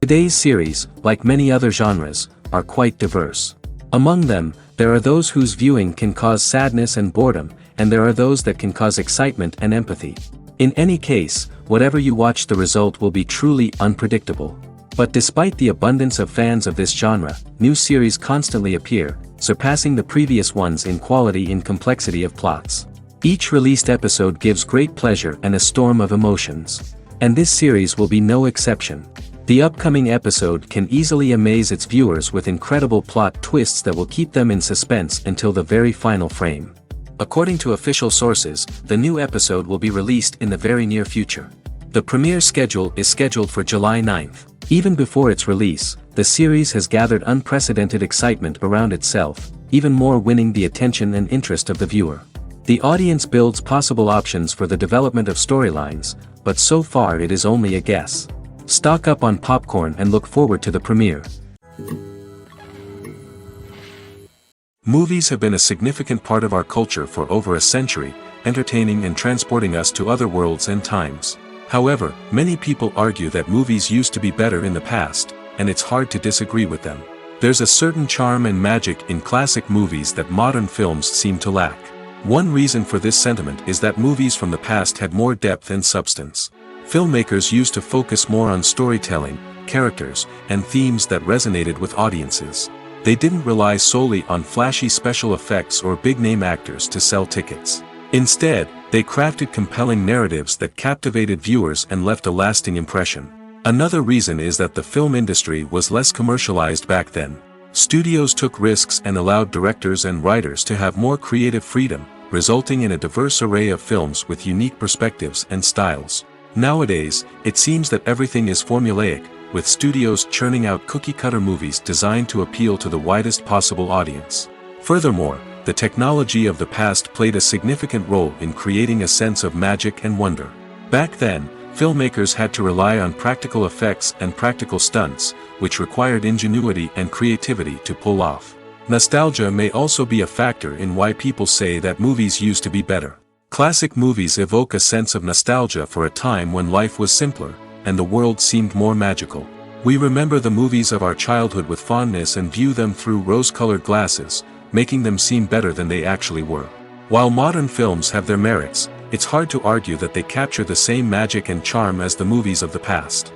Today's series, like many other genres, are quite diverse. Among them, there are those whose viewing can cause sadness and boredom, and there are those that can cause excitement and empathy. In any case, whatever you watch, the result will be truly unpredictable. But despite the abundance of fans of this genre, new series constantly appear, surpassing the previous ones in quality and complexity of plots. Each released episode gives great pleasure and a storm of emotions. And this series will be no exception. The upcoming episode can easily amaze its viewers with incredible plot twists that will keep them in suspense until the very final frame. According to official sources, the new episode will be released in the very near future. The premiere schedule is scheduled for July 9th. Even before its release, the series has gathered unprecedented excitement around itself, even more winning the attention and interest of the viewer. The audience builds possible options for the development of storylines, but so far it is only a guess. Stock up on popcorn and look forward to the premiere. Movies have been a significant part of our culture for over a century, entertaining and transporting us to other worlds and times. However, many people argue that movies used to be better in the past, and it's hard to disagree with them. There's a certain charm and magic in classic movies that modern films seem to lack. One reason for this sentiment is that movies from the past had more depth and substance. Filmmakers used to focus more on storytelling, characters, and themes that resonated with audiences. They didn't rely solely on flashy special effects or big-name actors to sell tickets. Instead, they crafted compelling narratives that captivated viewers and left a lasting impression. Another reason is that the film industry was less commercialized back then. Studios took risks and allowed directors and writers to have more creative freedom, resulting in a diverse array of films with unique perspectives and styles. Nowadays, it seems that everything is formulaic, with studios churning out cookie-cutter movies designed to appeal to the widest possible audience. Furthermore, the technology of the past played a significant role in creating a sense of magic and wonder. Back then, filmmakers had to rely on practical effects and practical stunts, which required ingenuity and creativity to pull off. Nostalgia may also be a factor in why people say that movies used to be better. Classic movies evoke a sense of nostalgia for a time when life was simpler, and the world seemed more magical. We remember the movies of our childhood with fondness and view them through rose-colored glasses, making them seem better than they actually were. While modern films have their merits, it's hard to argue that they capture the same magic and charm as the movies of the past.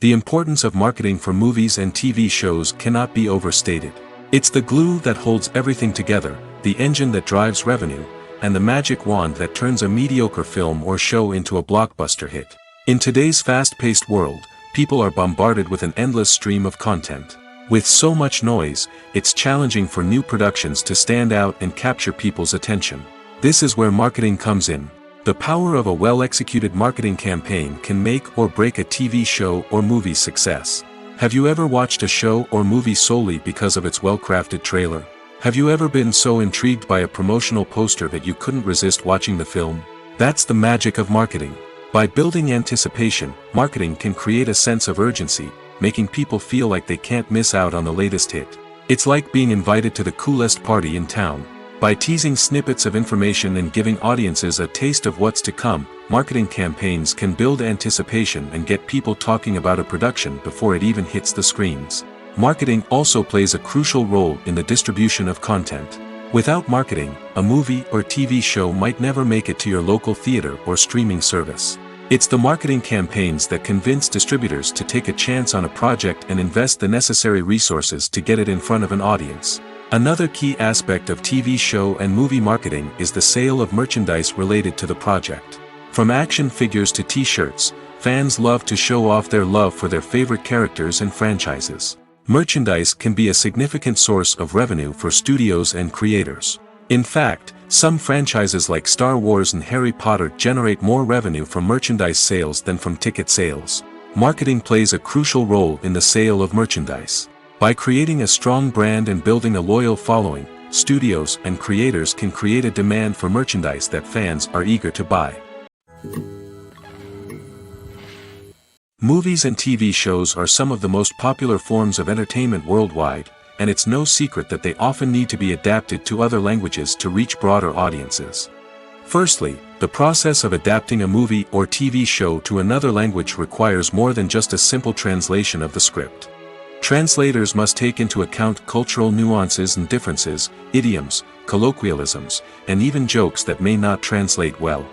The importance of marketing for movies and TV shows cannot be overstated. It's the glue that holds everything together, the engine that drives revenue, and the magic wand that turns a mediocre film or show into a blockbuster hit. In today's fast-paced world, people are bombarded with an endless stream of content. With so much noise, it's challenging for new productions to stand out and capture people's attention. This is where marketing comes in. The power of a well-executed marketing campaign can make or break a TV show or movie's success. Have you ever watched a show or movie solely because of its well-crafted trailer? Have you ever been so intrigued by a promotional poster that you couldn't resist watching the film? That's the magic of marketing. By building anticipation, marketing can create a sense of urgency, making people feel like they can't miss out on the latest hit. It's like being invited to the coolest party in town. By teasing snippets of information and giving audiences a taste of what's to come, marketing campaigns can build anticipation and get people talking about a production before it even hits the screens. Marketing also plays a crucial role in the distribution of content. Without marketing, a movie or TV show might never make it to your local theater or streaming service. It's the marketing campaigns that convince distributors to take a chance on a project and invest the necessary resources to get it in front of an audience. Another key aspect of TV show and movie marketing is the sale of merchandise related to the project. From action figures to t-shirts, fans love to show off their love for their favorite characters and franchises. Merchandise can be a significant source of revenue for studios and creators. In fact, some franchises like Star Wars and Harry Potter generate more revenue from merchandise sales than from ticket sales. Marketing plays a crucial role in the sale of merchandise. By creating a strong brand and building a loyal following, studios and creators can create a demand for merchandise that fans are eager to buy. Movies and TV shows are some of the most popular forms of entertainment worldwide, and it's no secret that they often need to be adapted to other languages to reach broader audiences. Firstly, The process of adapting a movie or TV show to another language requires more than just a simple translation of the script. Translators must take into account cultural nuances and differences, idioms, colloquialisms, and even jokes that may not translate well.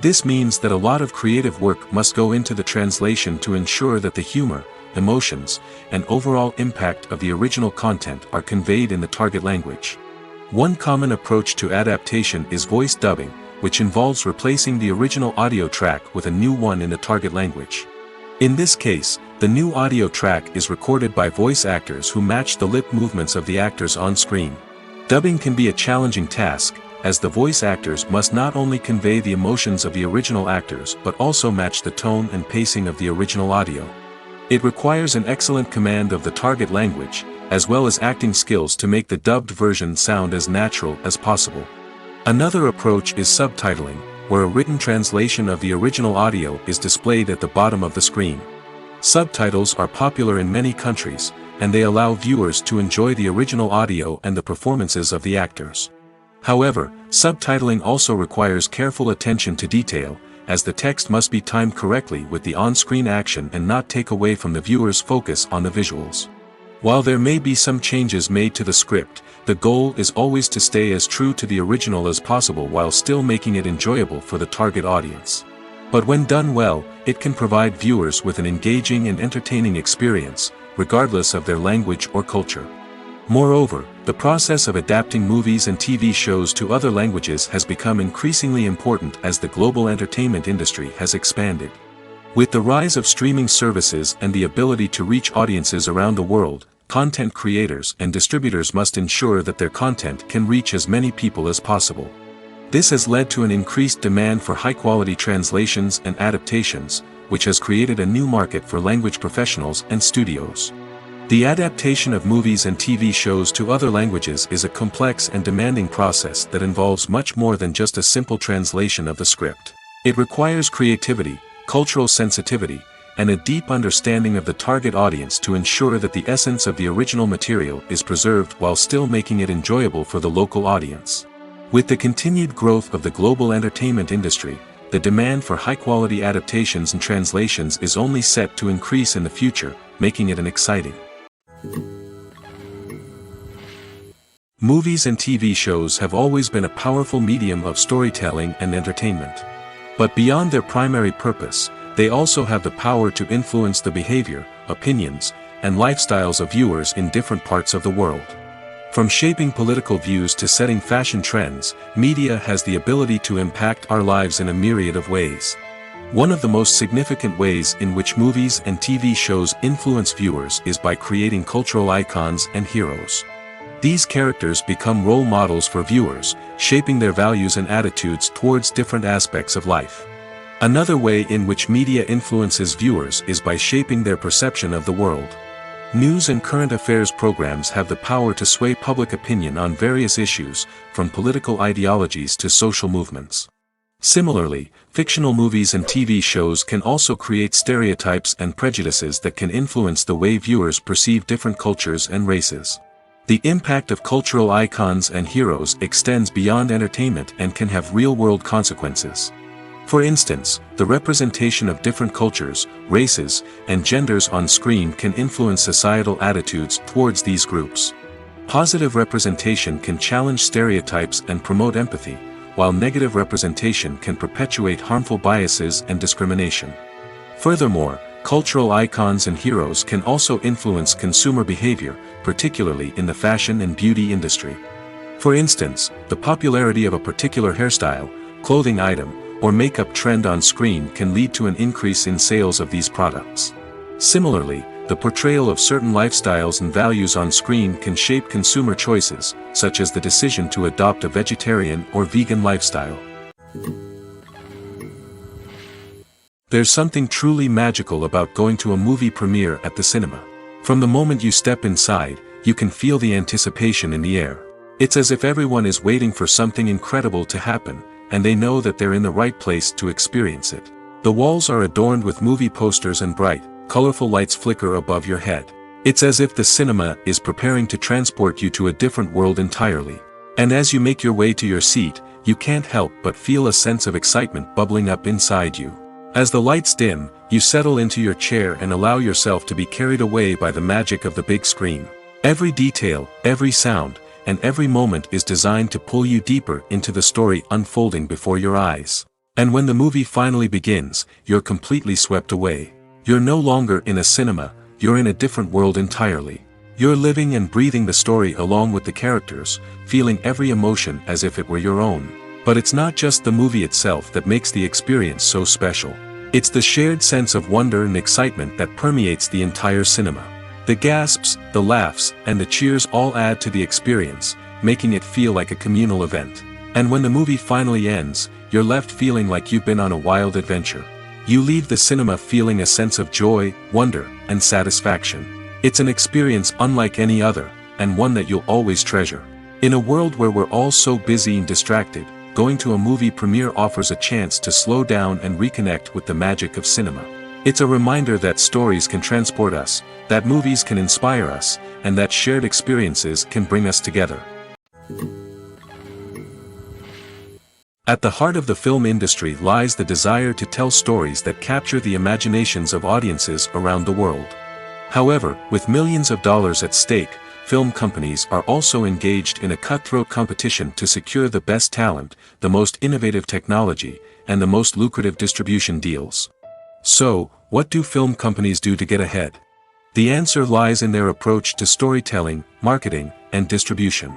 This means that a lot of creative work must go into the translation to ensure that the humor, emotions, and overall impact of the original content are conveyed in the target language. One common approach to adaptation is voice dubbing, which involves replacing the original audio track with a new one in the target language. In this case, the new audio track is recorded by voice actors who match the lip movements of the actors on screen. Dubbing can be a challenging task, as the voice actors must not only convey the emotions of the original actors but also match the tone and pacing of the original audio. It requires an excellent command of the target language, as well as acting skills to make the dubbed version sound as natural as possible. Another approach is subtitling, where a written translation of the original audio is displayed at the bottom of the screen. Subtitles are popular in many countries, and they allow viewers to enjoy the original audio and the performances of the actors. However, subtitling also requires careful attention to detail, as the text must be timed correctly with the on-screen action and not take away from the viewer's focus on the visuals. While there may be some changes made to the script, the goal is always to stay as true to the original as possible while still making it enjoyable for the target audience. But when done well, it can provide viewers with an engaging and entertaining experience, regardless of their language or culture. Moreover, the process of adapting movies and TV shows to other languages has become increasingly important as the global entertainment industry has expanded. With the rise of streaming services and the ability to reach audiences around the world, content creators and distributors must ensure that their content can reach as many people as possible. This has led to an increased demand for high-quality translations and adaptations, which has created a new market for language professionals and studios. The adaptation of movies and TV shows to other languages is a complex and demanding process that involves much more than just a simple translation of the script. It requires creativity, cultural sensitivity, and a deep understanding of the target audience to ensure that the essence of the original material is preserved while still making it enjoyable for the local audience. With the continued growth of the global entertainment industry, the demand for high-quality adaptations and translations is only set to increase in the future, making it an exciting. Movies and TV shows have always been a powerful medium of storytelling and entertainment. But beyond their primary purpose, they also have the power to influence the behavior, opinions, and lifestyles of viewers in different parts of the world. From shaping political views to setting fashion trends, media has the ability to impact our lives in a myriad of ways. One of the most significant ways in which movies and TV shows influence viewers is by creating cultural icons and heroes. These characters become role models for viewers, shaping their values and attitudes towards different aspects of life. Another way in which media influences viewers is by shaping their perception of the world. News and current affairs programs have the power to sway public opinion on various issues, from political ideologies to social movements. Similarly, fictional movies and TV shows can also create stereotypes and prejudices that can influence the way viewers perceive different cultures and races. The impact of cultural icons and heroes extends beyond entertainment and can have real-world consequences. For instance, the representation of different cultures, races, and genders on screen can influence societal attitudes towards these groups. Positive representation can challenge stereotypes and promote empathy, while negative representation can perpetuate harmful biases and discrimination. Furthermore, cultural icons and heroes can also influence consumer behavior, particularly in the fashion and beauty industry. For instance, the popularity of a particular hairstyle, clothing item, or makeup trend on screen can lead to an increase in sales of these products. Similarly, the portrayal of certain lifestyles and values on screen can shape consumer choices, such as the decision to adopt a vegetarian or vegan lifestyle. There's something truly magical about going to a movie premiere at the cinema. From the moment you step inside, you can feel the anticipation in the air. It's as if everyone is waiting for something incredible to happen, and they know that they're in the right place to experience it. The walls are adorned with movie posters and bright, colorful lights flicker above your head. It's as if the cinema is preparing to transport you to a different world entirely. And as you make your way to your seat, you can't help but feel a sense of excitement bubbling up inside you. As the lights dim, you settle into your chair and allow yourself to be carried away by the magic of the big screen. Every detail, every sound, and every moment is designed to pull you deeper into the story unfolding before your eyes. And when the movie finally begins, you're completely swept away. You're no longer in a cinema, you're in a different world entirely. You're living and breathing the story along with the characters, feeling every emotion as if it were your own. But it's not just the movie itself that makes the experience so special. It's the shared sense of wonder and excitement that permeates the entire cinema. The gasps, the laughs, and the cheers all add to the experience, making it feel like a communal event. And when the movie finally ends, you're left feeling like you've been on a wild adventure. You leave the cinema feeling a sense of joy, wonder, and satisfaction. It's an experience unlike any other, and one that you'll always treasure. In a world where we're all so busy and distracted, going to a movie premiere offers a chance to slow down and reconnect with the magic of cinema. It's a reminder that stories can transport us, that movies can inspire us, and that shared experiences can bring us together. At the heart of the film industry lies the desire to tell stories that capture the imaginations of audiences around the world. However, with millions of dollars at stake, film companies are also engaged in a cutthroat competition to secure the best talent, the most innovative technology, and the most lucrative distribution deals. So, what do film companies do to get ahead? The answer lies in their approach to storytelling, marketing, and distribution.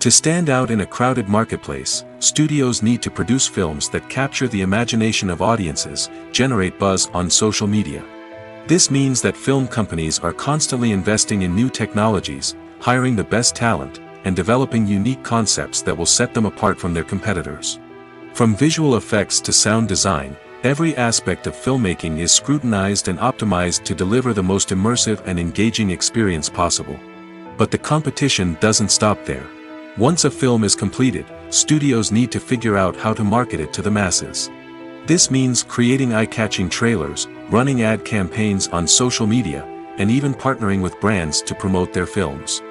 To stand out in a crowded marketplace, studios need to produce films that capture the imagination of audiences, generate buzz on social media. This means that film companies are constantly investing in new technologies, hiring the best talent, and developing unique concepts that will set them apart from their competitors. From visual effects to sound design, every aspect of filmmaking is scrutinized and optimized to deliver the most immersive and engaging experience possible. But the competition doesn't stop there. Once a film is completed, studios need to figure out how to market it to the masses. This means creating eye-catching trailers, running ad campaigns on social media, and even partnering with brands to promote their films.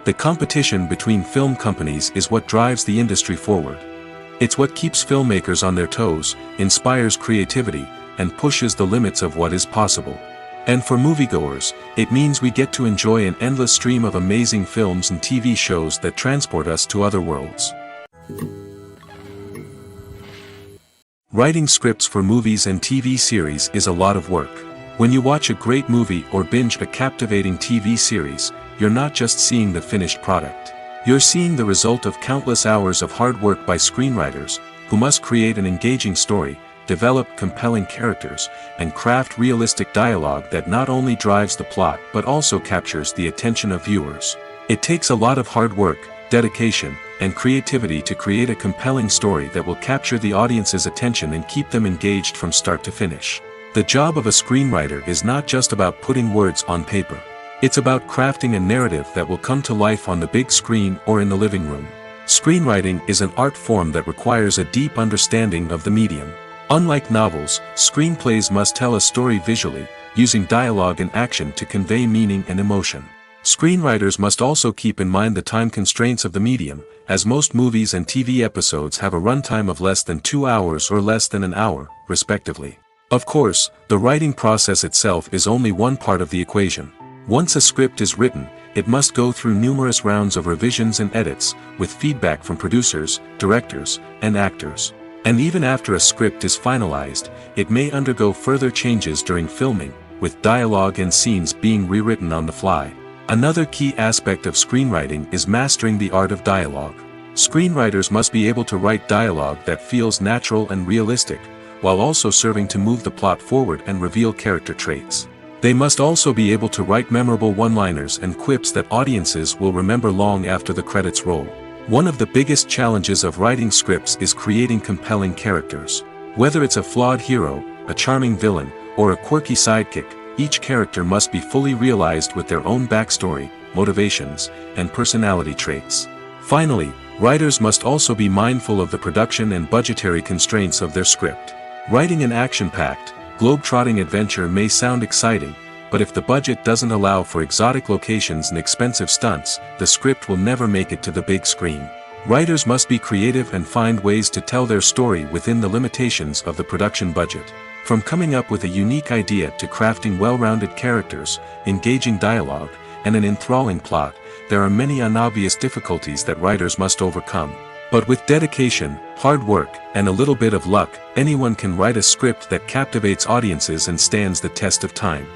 The competition between film companies is what drives the industry forward. It's what keeps filmmakers on their toes, inspires creativity, and pushes the limits of what is possible. And for moviegoers, it means we get to enjoy an endless stream of amazing films and TV shows that transport us to other worlds. Writing scripts for movies and TV series is a lot of work. When you watch a great movie or binge a captivating TV series, you're not just seeing the finished product. You're seeing the result of countless hours of hard work by screenwriters, who must create an engaging story, develop compelling characters, and craft realistic dialogue that not only drives the plot but also captures the attention of viewers. It takes a lot of hard work, dedication, and creativity to create a compelling story that will capture the audience's attention and keep them engaged from start to finish. The job of a screenwriter is not just about putting words on paper. It's about crafting a narrative that will come to life on the big screen or in the living room. Screenwriting is an art form that requires a deep understanding of the medium. Unlike novels, screenplays must tell a story visually, using dialogue and action to convey meaning and emotion. Screenwriters must also keep in mind the time constraints of the medium, as most movies and TV episodes have a runtime of less than 2 hours or less than an hour, respectively. Of course, the writing process itself is only one part of the equation. Once a script is written, it must go through numerous rounds of revisions and edits, with feedback from producers, directors, and actors. And even after a script is finalized, it may undergo further changes during filming, with dialogue and scenes being rewritten on the fly. Another key aspect of screenwriting is mastering the art of dialogue. Screenwriters must be able to write dialogue that feels natural and realistic, while also serving to move the plot forward and reveal character traits. They must also be able to write memorable one-liners and quips that audiences will remember long after the credits roll. One of the biggest challenges of writing scripts is creating compelling characters. Whether it's a flawed hero, a charming villain, or a quirky sidekick, each character must be fully realized with their own backstory, motivations, and personality traits. Finally, writers must also be mindful of the production and budgetary constraints of their script. Writing an action-packed, globe-trotting adventure may sound exciting, but if the budget doesn't allow for exotic locations and expensive stunts, the script will never make it to the big screen. Writers must be creative and find ways to tell their story within the limitations of the production budget. From coming up with a unique idea to crafting well-rounded characters, engaging dialogue, and an enthralling plot, there are many unobvious difficulties that writers must overcome. But with dedication, hard work, and a little bit of luck, anyone can write a script that captivates audiences and stands the test of time.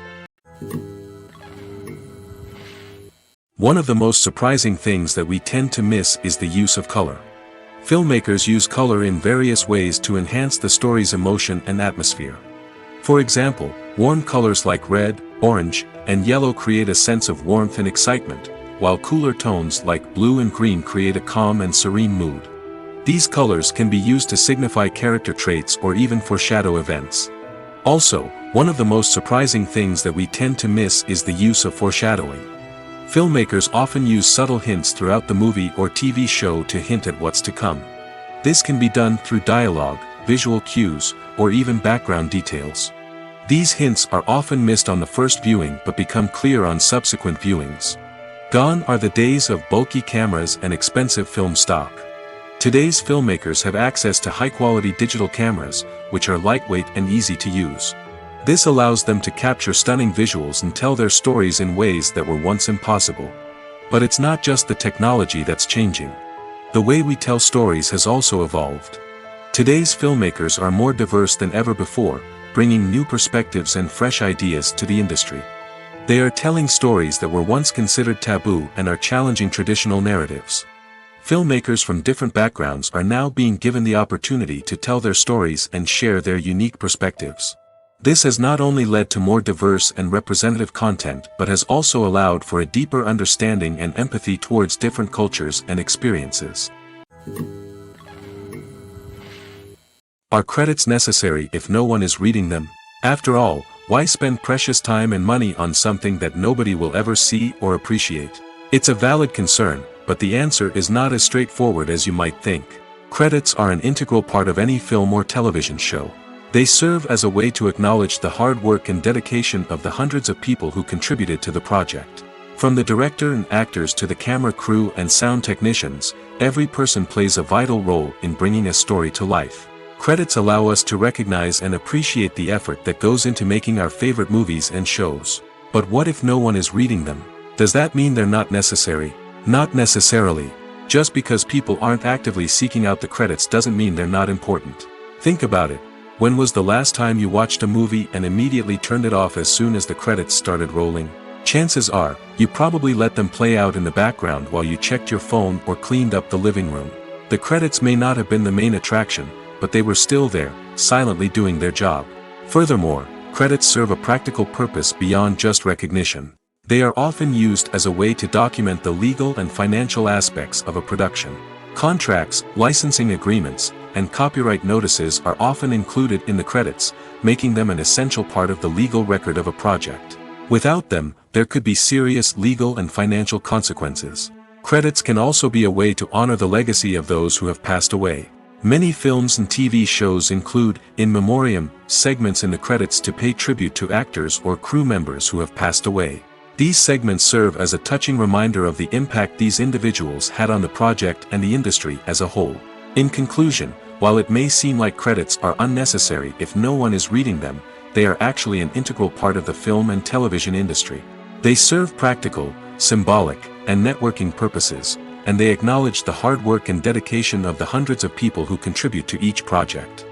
One of the most surprising things that we tend to miss is the use of color. Filmmakers use color in various ways to enhance the story's emotion and atmosphere. For example, warm colors like red, orange, and yellow create a sense of warmth and excitement, while cooler tones like blue and green create a calm and serene mood. These colors can be used to signify character traits or even foreshadow events. Also, one of the most surprising things that we tend to miss is the use of foreshadowing. Filmmakers often use subtle hints throughout the movie or TV show to hint at what's to come. This can be done through dialogue, visual cues, or even background details. These hints are often missed on the first viewing but become clear on subsequent viewings. Gone are the days of bulky cameras and expensive film stock. Today's filmmakers have access to high-quality digital cameras, which are lightweight and easy to use. This allows them to capture stunning visuals and tell their stories in ways that were once impossible. But it's not just the technology that's changing. The way we tell stories has also evolved. Today's filmmakers are more diverse than ever before, bringing new perspectives and fresh ideas to the industry. They are telling stories that were once considered taboo and are challenging traditional narratives. Filmmakers from different backgrounds are now being given the opportunity to tell their stories and share their unique perspectives. This has not only led to more diverse and representative content but has also allowed for a deeper understanding and empathy towards different cultures and experiences. Are credits necessary if no one is reading them? After all, why spend precious time and money on something that nobody will ever see or appreciate? It's a valid concern, but the answer is not as straightforward as you might think. Credits are an integral part of any film or television show. They serve as a way to acknowledge the hard work and dedication of the hundreds of people who contributed to the project. From the director and actors to the camera crew and sound technicians, every person plays a vital role in bringing a story to life. Credits allow us to recognize and appreciate the effort that goes into making our favorite movies and shows. But what if no one is reading them? Does that mean they're not necessary? Not necessarily. Just because people aren't actively seeking out the credits doesn't mean they're not important. Think about it. When was the last time you watched a movie and immediately turned it off as soon as the credits started rolling? Chances are, you probably let them play out in the background while you checked your phone or cleaned up the living room. The credits may not have been the main attraction, but they were still there, silently doing their job. Furthermore, credits serve a practical purpose beyond just recognition. They are often used as a way to document the legal and financial aspects of a production. Contracts, licensing agreements, and copyright notices are often included in the credits, making them an essential part of the legal record of a project. Without them, there could be serious legal and financial consequences. Credits can also be a way to honor the legacy of those who have passed away. Many films and TV shows include, in memoriam, segments in the credits to pay tribute to actors or crew members who have passed away. These segments serve as a touching reminder of the impact these individuals had on the project and the industry as a whole. In conclusion, while it may seem like credits are unnecessary if no one is reading them, they are actually an integral part of the film and television industry. They serve practical, symbolic, and networking purposes, and they acknowledge the hard work and dedication of the hundreds of people who contribute to each project.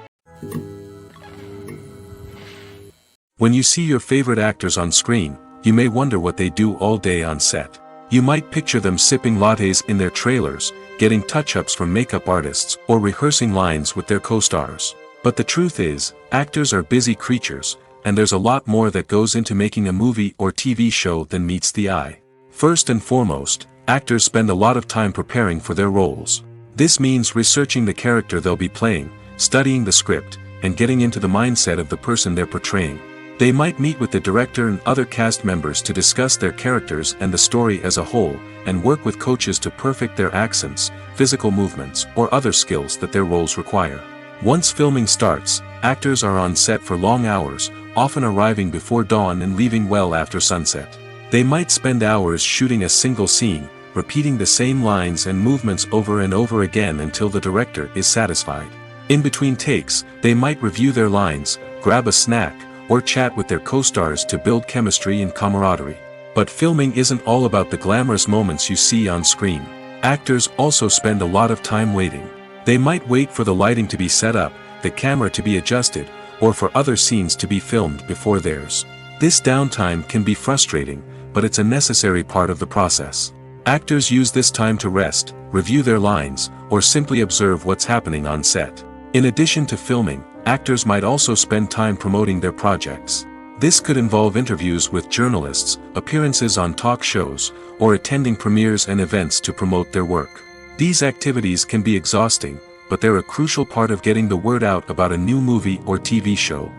When you see your favorite actors on screen, you may wonder what they do all day on set. You might picture them sipping lattes in their trailers, getting touch-ups from makeup artists, or rehearsing lines with their co-stars. But the truth is, actors are busy creatures, and there's a lot more that goes into making a movie or TV show than meets the eye. First and foremost, actors spend a lot of time preparing for their roles. This means researching the character they'll be playing, studying the script, and getting into the mindset of the person they're portraying. They might meet with the director and other cast members to discuss their characters and the story as a whole, and work with coaches to perfect their accents, physical movements, or other skills that their roles require. Once filming starts, actors are on set for long hours, often arriving before dawn and leaving well after sunset. They might spend hours shooting a single scene, repeating the same lines and movements over and over again until the director is satisfied. In between takes, they might review their lines, grab a snack, or chat with their co-stars to build chemistry and camaraderie. But filming isn't all about the glamorous moments you see on screen. Actors also spend a lot of time waiting. They might wait for the lighting to be set up, the camera to be adjusted, or for other scenes to be filmed before theirs. This downtime can be frustrating, but it's a necessary part of the process. Actors use this time to rest, review their lines, or simply observe what's happening on set. In addition to filming, actors might also spend time promoting their projects. This could involve interviews with journalists, appearances on talk shows, or attending premieres and events to promote their work. These activities can be exhausting, but they're a crucial part of getting the word out about a new movie or TV show.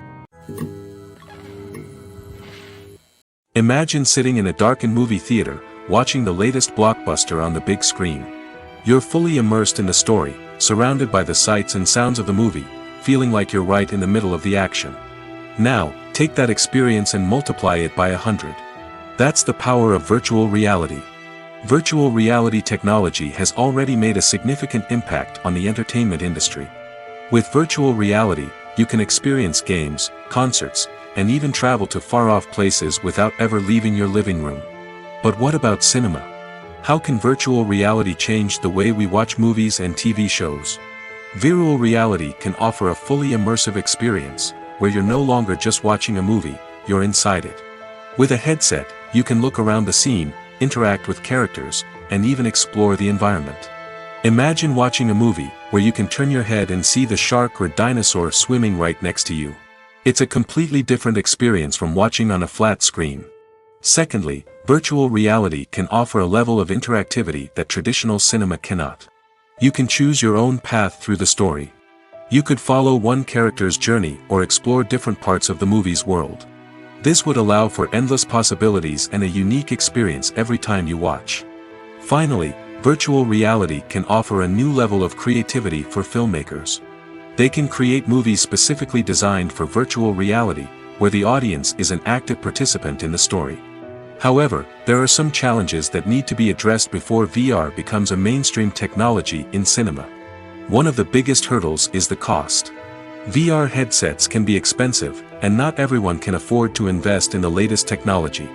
Imagine sitting in a darkened movie theater, watching the latest blockbuster on the big screen. You're fully immersed in the story, surrounded by the sights and sounds of the movie, feeling like you're right in the middle of the action. Now, take that experience and multiply it by 100. That's the power of virtual reality. Virtual reality technology has already made a significant impact on the entertainment industry. With virtual reality, you can experience games, concerts, and even travel to far-off places without ever leaving your living room. But what about cinema? How can virtual reality change the way we watch movies and TV shows? Virtual reality can offer a fully immersive experience, where you're no longer just watching a movie, you're inside it. With a headset, you can look around the scene, interact with characters, and even explore the environment. Imagine watching a movie, where you can turn your head and see the shark or dinosaur swimming right next to you. It's a completely different experience from watching on a flat screen. Secondly, virtual reality can offer a level of interactivity that traditional cinema cannot. You can choose your own path through the story. You could follow one character's journey or explore different parts of the movie's world. This would allow for endless possibilities and a unique experience every time you watch. Finally, virtual reality can offer a new level of creativity for filmmakers. They can create movies specifically designed for virtual reality, where the audience is an active participant in the story. However, there are some challenges that need to be addressed before VR becomes a mainstream technology in cinema. One of the biggest hurdles is the cost. VR headsets can be expensive, and not everyone can afford to invest in the latest technology.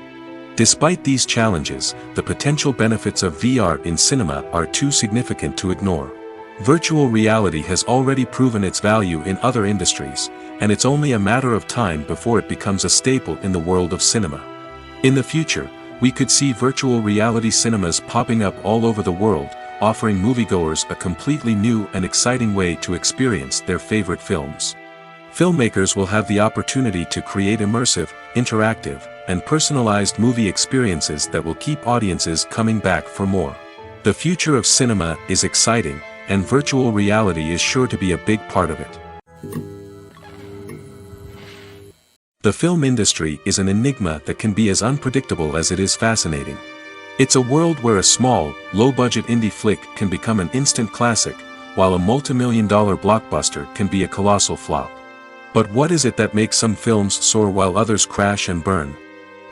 Despite these challenges, the potential benefits of VR in cinema are too significant to ignore. Virtual reality has already proven its value in other industries, and it's only a matter of time before it becomes a staple in the world of cinema. In the future, we could see virtual reality cinemas popping up all over the world, offering moviegoers a completely new and exciting way to experience their favorite films. Filmmakers will have the opportunity to create immersive, interactive, and personalized movie experiences that will keep audiences coming back for more. The future of cinema is exciting, and virtual reality is sure to be a big part of it. The film industry is an enigma that can be as unpredictable as it is fascinating. It's a world where a small, low-budget indie flick can become an instant classic, while a multi-million-dollar blockbuster can be a colossal flop. But what is it that makes some films soar while others crash and burn?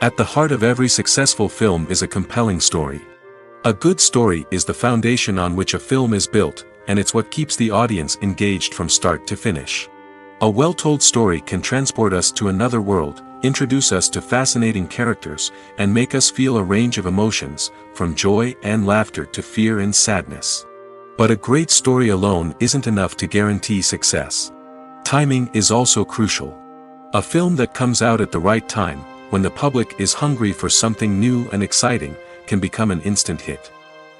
At the heart of every successful film is a compelling story. A good story is the foundation on which a film is built, and it's what keeps the audience engaged from start to finish. A well-told story can transport us to another world, introduce us to fascinating characters, and make us feel a range of emotions, from joy and laughter to fear and sadness. But a great story alone isn't enough to guarantee success. Timing is also crucial. A film that comes out at the right time, when the public is hungry for something new and exciting, can become an instant hit.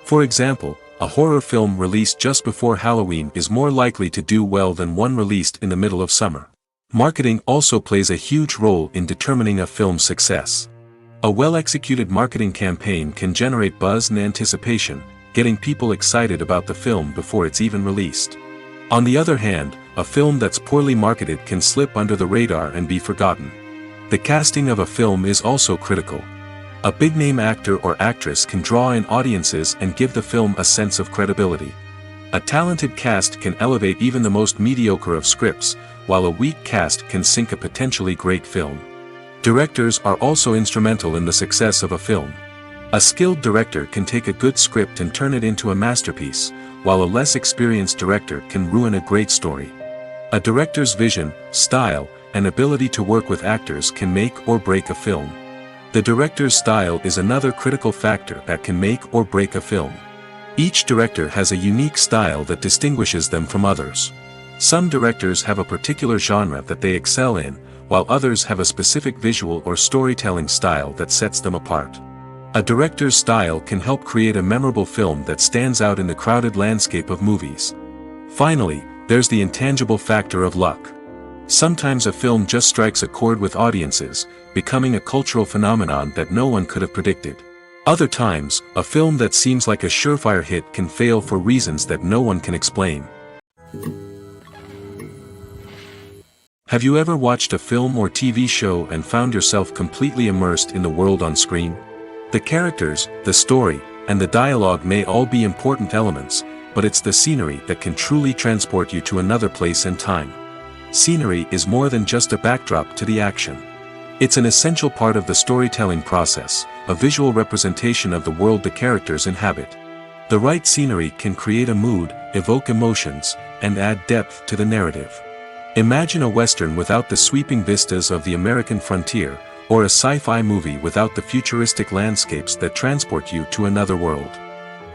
For example, a horror film released just before Halloween is more likely to do well than one released in the middle of summer. Marketing also plays a huge role in determining a film's success. A well-executed marketing campaign can generate buzz and anticipation, getting people excited about the film before it's even released. On the other hand, a film that's poorly marketed can slip under the radar and be forgotten. The casting of a film is also critical. A big-name actor or actress can draw in audiences and give the film a sense of credibility. A talented cast can elevate even the most mediocre of scripts, while a weak cast can sink a potentially great film. Directors are also instrumental in the success of a film. A skilled director can take a good script and turn it into a masterpiece, while a less experienced director can ruin a great story. A director's vision, style, and ability to work with actors can make or break a film. The director's style is another critical factor that can make or break a film. Each director has a unique style that distinguishes them from others. Some directors have a particular genre that they excel in, while others have a specific visual or storytelling style that sets them apart. A director's style can help create a memorable film that stands out in the crowded landscape of movies. Finally, there's the intangible factor of luck. Sometimes a film just strikes a chord with audiences, becoming a cultural phenomenon that no one could have predicted. Other times, a film that seems like a surefire hit can fail for reasons that no one can explain. Have you ever watched a film or TV show and found yourself completely immersed in the world on screen? The characters, the story, and the dialogue may all be important elements, but it's the scenery that can truly transport you to another place and time. Scenery is more than just a backdrop to the action. It's an essential part of the storytelling process, a visual representation of the world the characters inhabit. The right scenery can create a mood, evoke emotions, and add depth to the narrative. Imagine a Western without the sweeping vistas of the American frontier, or a sci-fi movie without the futuristic landscapes that transport you to another world.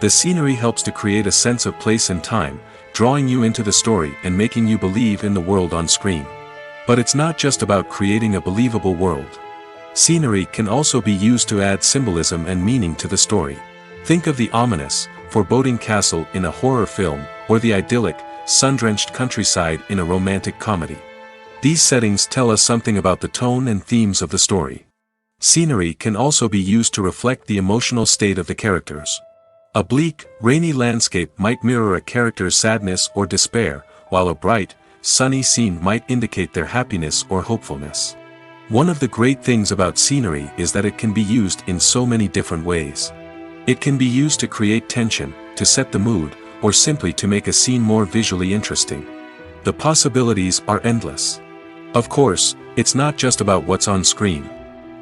The scenery helps to create a sense of place and time, drawing you into the story and making you believe in the world on screen. But it's not just about creating a believable world. Scenery can also be used to add symbolism and meaning to the story. Think of the ominous, foreboding castle in a horror film, or the idyllic, sun-drenched countryside in a romantic comedy. These settings tell us something about the tone and themes of the story. Scenery can also be used to reflect the emotional state of the characters. A bleak, rainy landscape might mirror a character's sadness or despair, while a bright, sunny scene might indicate their happiness or hopefulness. One of the great things about scenery is that it can be used in so many different ways. It can be used to create tension, to set the mood, or simply to make a scene more visually interesting. The possibilities are endless. Of course, it's not just about what's on screen.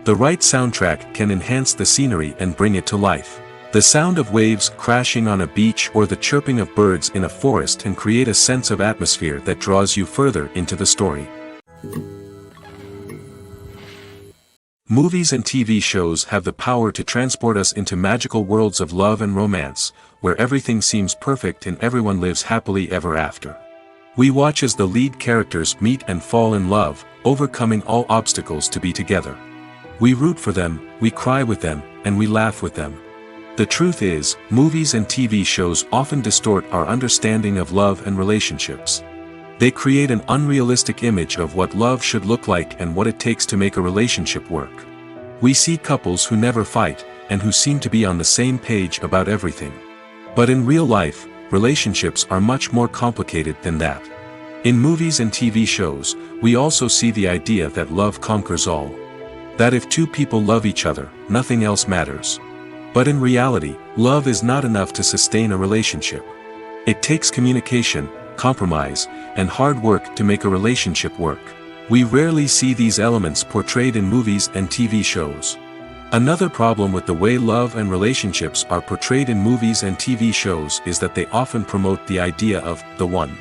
The right soundtrack can enhance the scenery and bring it to life. The sound of waves crashing on a beach or the chirping of birds in a forest can create a sense of atmosphere that draws you further into the story. Movies and TV shows have the power to transport us into magical worlds of love and romance, where everything seems perfect and everyone lives happily ever after. We watch as the lead characters meet and fall in love, overcoming all obstacles to be together. We root for them, we cry with them, and we laugh with them. The truth is, movies and TV shows often distort our understanding of love and relationships. They create an unrealistic image of what love should look like and what it takes to make a relationship work. We see couples who never fight, and who seem to be on the same page about everything. But in real life, relationships are much more complicated than that. In movies and TV shows, we also see the idea that love conquers all. That if two people love each other, nothing else matters. But in reality, love is not enough to sustain a relationship. It takes communication, compromise, and hard work to make a relationship work. We rarely see these elements portrayed in movies and TV shows. Another problem with the way love and relationships are portrayed in movies and TV shows is that they often promote the idea of the one.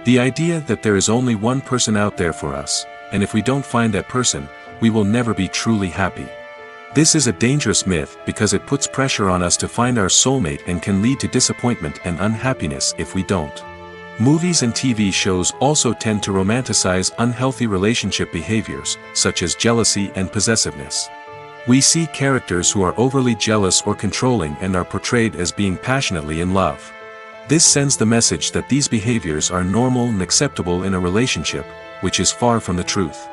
The idea that there is only one person out there for us, and if we don't find that person, we will never be truly happy. This is a dangerous myth because it puts pressure on us to find our soulmate and can lead to disappointment and unhappiness if we don't. Movies and TV shows also tend to romanticize unhealthy relationship behaviors, such as jealousy and possessiveness. We see characters who are overly jealous or controlling and are portrayed as being passionately in love. This sends the message that these behaviors are normal and acceptable in a relationship, which is far from the truth.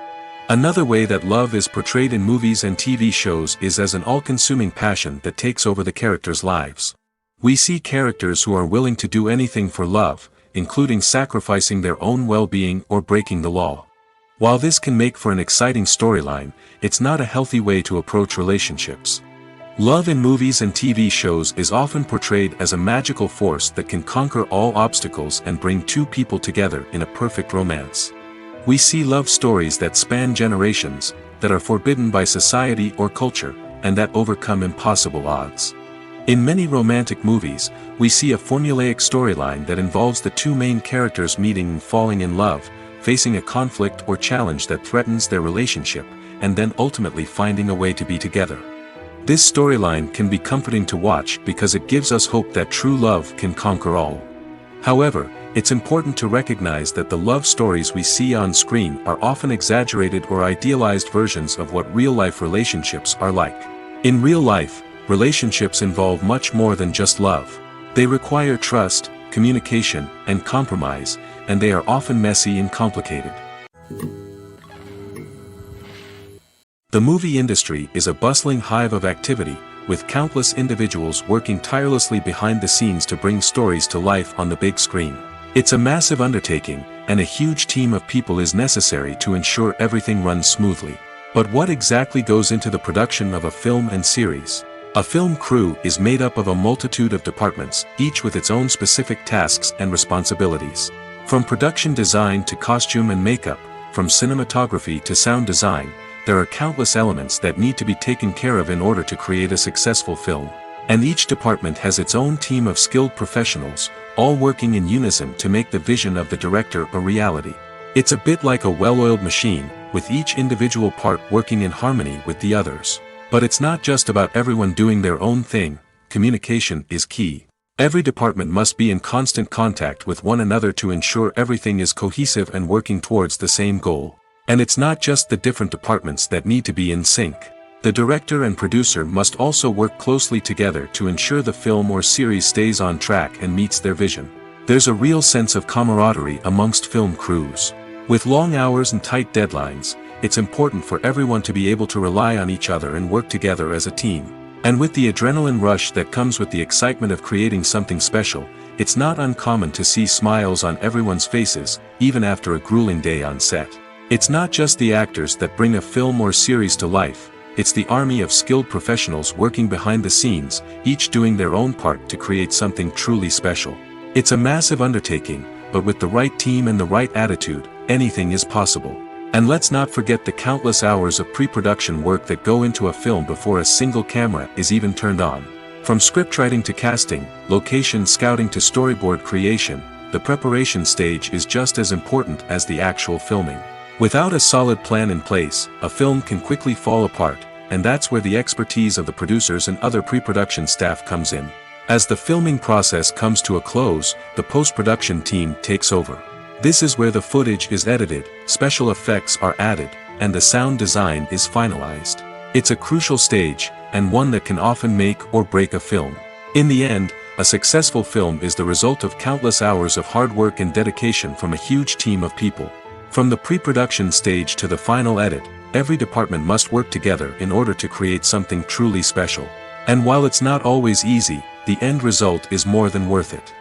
Another way that love is portrayed in movies and TV shows is as an all-consuming passion that takes over the characters' lives. We see characters who are willing to do anything for love, including sacrificing their own well-being or breaking the law. While this can make for an exciting storyline, it's not a healthy way to approach relationships. Love in movies and TV shows is often portrayed as a magical force that can conquer all obstacles and bring two people together in a perfect romance. We see love stories that span generations, that are forbidden by society or culture, and that overcome impossible odds. In many romantic movies, we see a formulaic storyline that involves the two main characters meeting and falling in love, facing a conflict or challenge that threatens their relationship, and then ultimately finding a way to be together. This storyline can be comforting to watch because it gives us hope that true love can conquer all. However, it's important to recognize that the love stories we see on screen are often exaggerated or idealized versions of what real-life relationships are like. In real life, relationships involve much more than just love. They require trust, communication, and compromise, and they are often messy and complicated. The movie industry is a bustling hive of activity, with countless individuals working tirelessly behind the scenes to bring stories to life on the big screen. It's a massive undertaking, and a huge team of people is necessary to ensure everything runs smoothly. But what exactly goes into the production of a film and series? A film crew is made up of a multitude of departments, each with its own specific tasks and responsibilities. From production design to costume and makeup, from cinematography to sound design, there are countless elements that need to be taken care of in order to create a successful film. And each department has its own team of skilled professionals, all working in unison to make the vision of the director a reality. It's a bit like a well-oiled machine, with each individual part working in harmony with the others. But it's not just about everyone doing their own thing. Communication is key. Every department must be in constant contact with one another to ensure everything is cohesive and working towards the same goal. And it's not just the different departments that need to be in sync. The director and producer must also work closely together to ensure the film or series stays on track and meets their vision. There's a real sense of camaraderie amongst film crews. With long hours and tight deadlines, it's important for everyone to be able to rely on each other and work together as a team. And with the adrenaline rush that comes with the excitement of creating something special, it's not uncommon to see smiles on everyone's faces, even after a grueling day on set. It's not just the actors that bring a film or series to life. It's the army of skilled professionals working behind the scenes, each doing their own part to create something truly special. It's a massive undertaking, but with the right team and the right attitude, anything is possible. And let's not forget the countless hours of pre-production work that go into a film before a single camera is even turned on. From scriptwriting to casting, location scouting to storyboard creation, the preparation stage is just as important as the actual filming. Without a solid plan in place, a film can quickly fall apart, and that's where the expertise of the producers and other pre-production staff comes in. As the filming process comes to a close, the post-production team takes over. This is where the footage is edited, special effects are added, and the sound design is finalized. It's a crucial stage, and one that can often make or break a film. In the end, a successful film is the result of countless hours of hard work and dedication from a huge team of people. From the pre-production stage to the final edit, every department must work together in order to create something truly special. And while it's not always easy, the end result is more than worth it.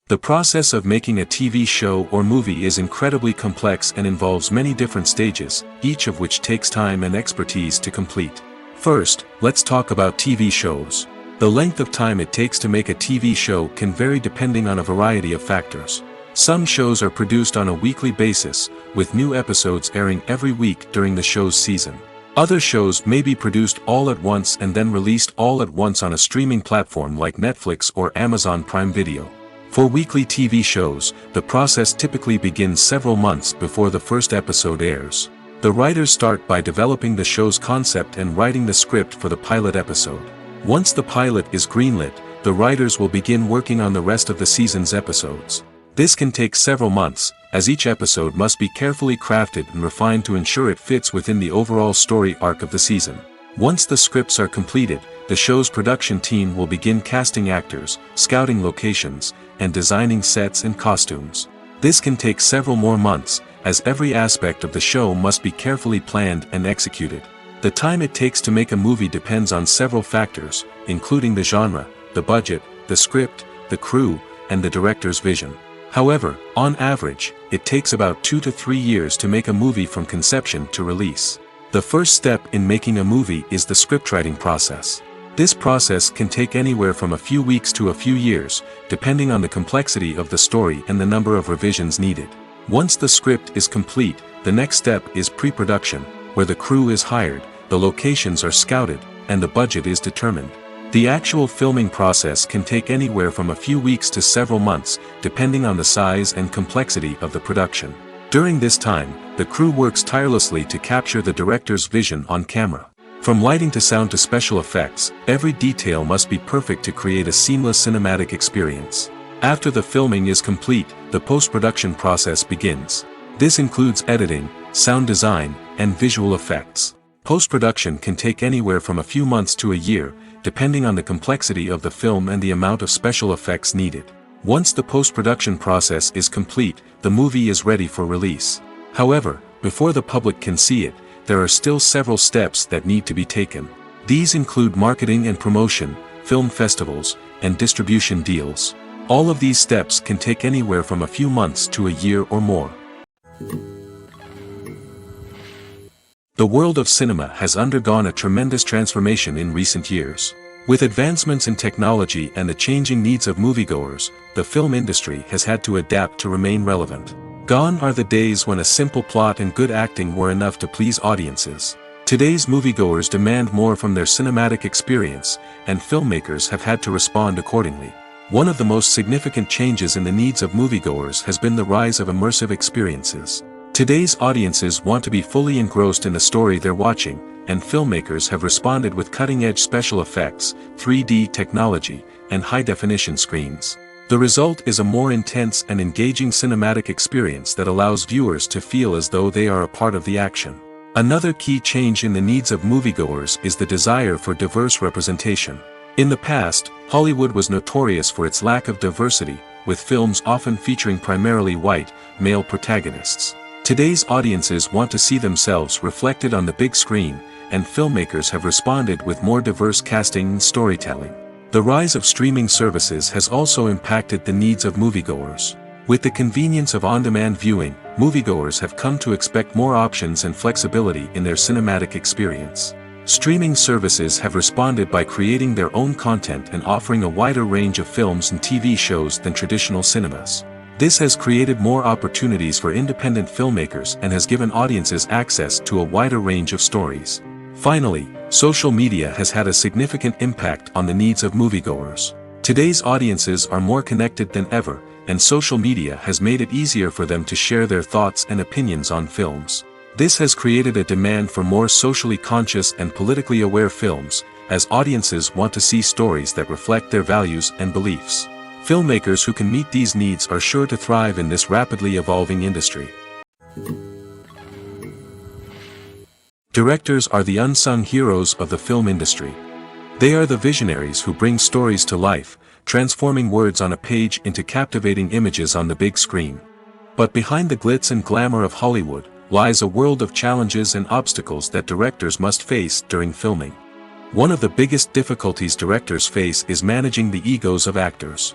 The process of making a TV show or movie is incredibly complex and involves many different stages, each of which takes time and expertise to complete. First, let's talk about TV shows. The length of time it takes to make a TV show can vary depending on a variety of factors. Some shows are produced on a weekly basis, with new episodes airing every week during the show's season. Other shows may be produced all at once and then released all at once on a streaming platform like Netflix or Amazon Prime Video. For weekly TV shows, the process typically begins several months before the first episode airs. The writers start by developing the show's concept and writing the script for the pilot episode. Once the pilot is greenlit, the writers will begin working on the rest of the season's episodes. This can take several months, as each episode must be carefully crafted and refined to ensure it fits within the overall story arc of the season. Once the scripts are completed, the show's production team will begin casting actors, scouting locations, and designing sets and costumes. This can take several more months, as every aspect of the show must be carefully planned and executed. The time it takes to make a movie depends on several factors, including the genre, the budget, the script, the crew, and the director's vision. However, on average, it takes about 2 to 3 years to make a movie from conception to release. The first step in making a movie is the scriptwriting process. This process can take anywhere from a few weeks to a few years, depending on the complexity of the story and the number of revisions needed. Once the script is complete, the next step is pre-production, where the crew is hired, the locations are scouted, and the budget is determined. The actual filming process can take anywhere from a few weeks to several months, depending on the size and complexity of the production. During this time, the crew works tirelessly to capture the director's vision on camera. From lighting to sound to special effects, every detail must be perfect to create a seamless cinematic experience. After the filming is complete, the post-production process begins. This includes editing, sound design, and visual effects. Post-production can take anywhere from a few months to a year, depending on the complexity of the film and the amount of special effects needed. Once the post-production process is complete, the movie is ready for release. However, before the public can see it, there are still several steps that need to be taken. These include marketing and promotion, film festivals, and distribution deals. All of these steps can take anywhere from a few months to a year or more. The world of cinema has undergone a tremendous transformation in recent years. With advancements in technology and the changing needs of moviegoers, the film industry has had to adapt to remain relevant. Gone are the days when a simple plot and good acting were enough to please audiences. Today's moviegoers demand more from their cinematic experience, and filmmakers have had to respond accordingly. One of the most significant changes in the needs of moviegoers has been the rise of immersive experiences. Today's audiences want to be fully engrossed in the story they're watching, and filmmakers have responded with cutting-edge special effects, 3D technology, and high-definition screens. The result is a more intense and engaging cinematic experience that allows viewers to feel as though they are a part of the action. Another key change in the needs of moviegoers is the desire for diverse representation. In the past, Hollywood was notorious for its lack of diversity, with films often featuring primarily white, male protagonists. Today's audiences want to see themselves reflected on the big screen, and filmmakers have responded with more diverse casting and storytelling. The rise of streaming services has also impacted the needs of moviegoers. With the convenience of on-demand viewing, moviegoers have come to expect more options and flexibility in their cinematic experience. Streaming services have responded by creating their own content and offering a wider range of films and TV shows than traditional cinemas. This has created more opportunities for independent filmmakers and has given audiences access to a wider range of stories. Finally, social media has had a significant impact on the needs of moviegoers. Today's audiences are more connected than ever, and social media has made it easier for them to share their thoughts and opinions on films. This has created a demand for more socially conscious and politically aware films, as audiences want to see stories that reflect their values and beliefs. Filmmakers who can meet these needs are sure to thrive in this rapidly evolving industry. Directors are the unsung heroes of the film industry. They are the visionaries who bring stories to life, transforming words on a page into captivating images on the big screen. But behind the glitz and glamour of Hollywood lies a world of challenges and obstacles that directors must face during filming. One of the biggest difficulties directors face is managing the egos of actors.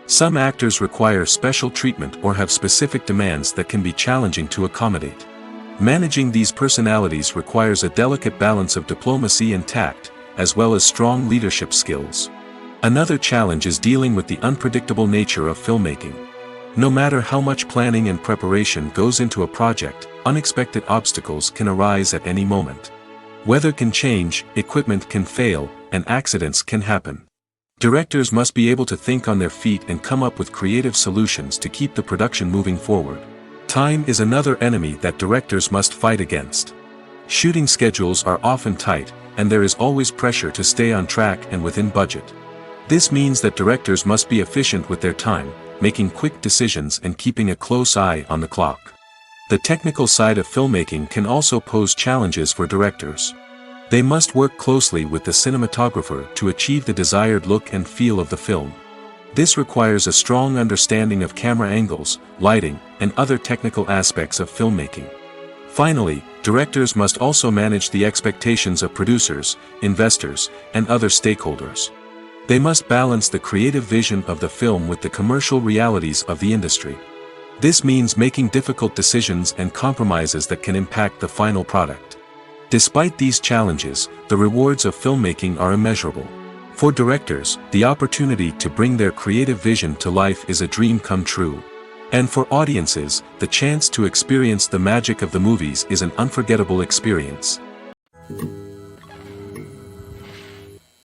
Some actors require special treatment or have specific demands that can be challenging to accommodate. Managing these personalities requires a delicate balance of diplomacy and tact, as well as strong leadership skills. Another challenge is dealing with the unpredictable nature of filmmaking. No matter how much planning and preparation goes into a project, unexpected obstacles can arise at any moment. Weather can change, equipment can fail, and accidents can happen. Directors must be able to think on their feet and come up with creative solutions to keep the production moving forward. Time is another enemy that directors must fight against. Shooting schedules are often tight, and there is always pressure to stay on track and within budget. This means that directors must be efficient with their time, making quick decisions and keeping a close eye on the clock. The technical side of filmmaking can also pose challenges for directors. They must work closely with the cinematographer to achieve the desired look and feel of the film. This requires a strong understanding of camera angles, lighting, and other technical aspects of filmmaking. Finally, directors must also manage the expectations of producers, investors, and other stakeholders. They must balance the creative vision of the film with the commercial realities of the industry. This means making difficult decisions and compromises that can impact the final product. Despite these challenges, the rewards of filmmaking are immeasurable. For directors, the opportunity to bring their creative vision to life is a dream come true. And for audiences, the chance to experience the magic of the movies is an unforgettable experience.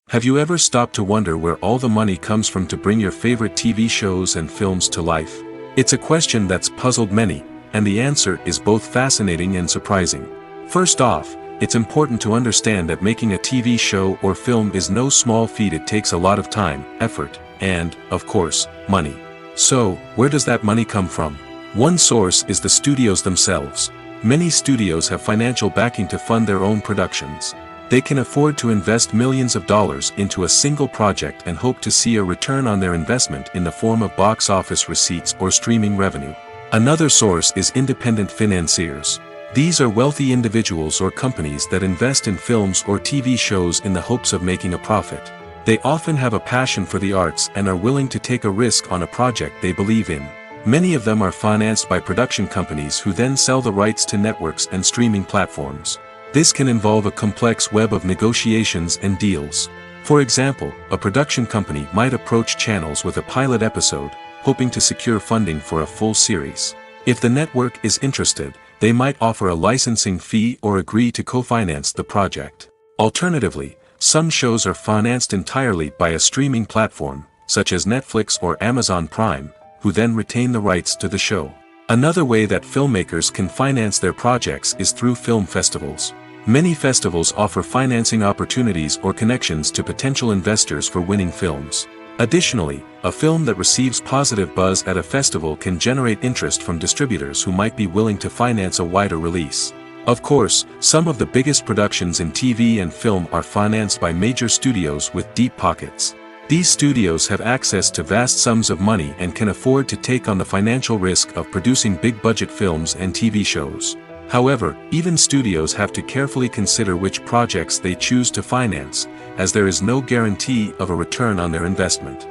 Have you ever stopped to wonder where all the money comes from to bring your favorite TV shows and films to life? It's a question that's puzzled many, and the answer is both fascinating and surprising. First off, it's important to understand that making a TV show or film is no small feat. It takes a lot of time, effort, and, of course, money. So, where does that money come from? One source is the studios themselves. Many studios have financial backing to fund their own productions. They can afford to invest millions of dollars into a single project and hope to see a return on their investment in the form of box office receipts or streaming revenue. Another source is independent financiers. These are wealthy individuals or companies that invest in films or TV shows in the hopes of making a profit. They often have a passion for the arts and are willing to take a risk on a project they believe in. Many of them are financed by production companies who then sell the rights to networks and streaming platforms. This can involve a complex web of negotiations and deals. For example, a production company might approach channels with a pilot episode, hoping to secure funding for a full series. If the network is interested, they might offer a licensing fee or agree to co-finance the project. Alternatively, some shows are financed entirely by a streaming platform, such as Netflix or Amazon Prime, who then retain the rights to the show. Another way that filmmakers can finance their projects is through film festivals. Many festivals offer financing opportunities or connections to potential investors for winning films. Additionally, a film that receives positive buzz at a festival can generate interest from distributors who might be willing to finance a wider release. Of course, some of the biggest productions in TV and film are financed by major studios with deep pockets. These studios have access to vast sums of money and can afford to take on the financial risk of producing big-budget films and TV shows. However, even studios have to carefully consider which projects they choose to finance, as there is no guarantee of a return on their investment.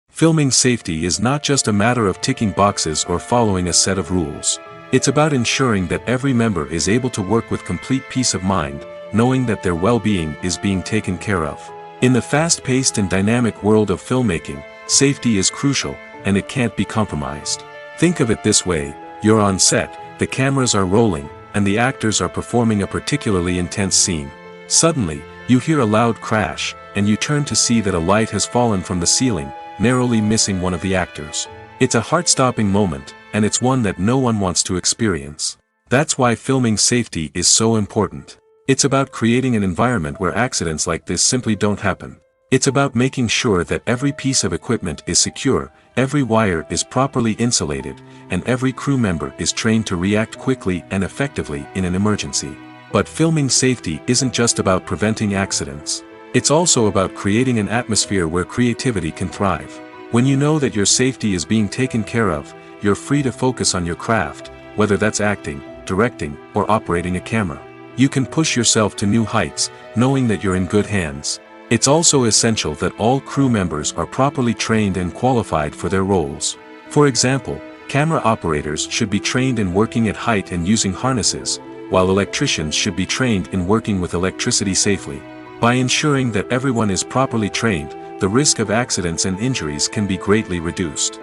Filming safety is not just a matter of ticking boxes or following a set of rules. It's about ensuring that every member is able to work with complete peace of mind, knowing that their well-being is being taken care of. In the fast-paced and dynamic world of filmmaking, safety is crucial, and it can't be compromised. Think of it this way: you're on set, the cameras are rolling, and the actors are performing a particularly intense scene. Suddenly, you hear a loud crash, and you turn to see that a light has fallen from the ceiling, narrowly missing one of the actors. It's a heart-stopping moment, and it's one that no one wants to experience. That's why filming safety is so important. It's about creating an environment where accidents like this simply don't happen. It's about making sure that every piece of equipment is secure, every wire is properly insulated, and every crew member is trained to react quickly and effectively in an emergency. But filming safety isn't just about preventing accidents. It's also about creating an atmosphere where creativity can thrive. When you know that your safety is being taken care of, you're free to focus on your craft, whether that's acting, directing, or operating a camera. You can push yourself to new heights, knowing that you're in good hands. It's also essential that all crew members are properly trained and qualified for their roles. For example, camera operators should be trained in working at height and using harnesses, while electricians should be trained in working with electricity safely. By ensuring that everyone is properly trained, the risk of accidents and injuries can be greatly reduced.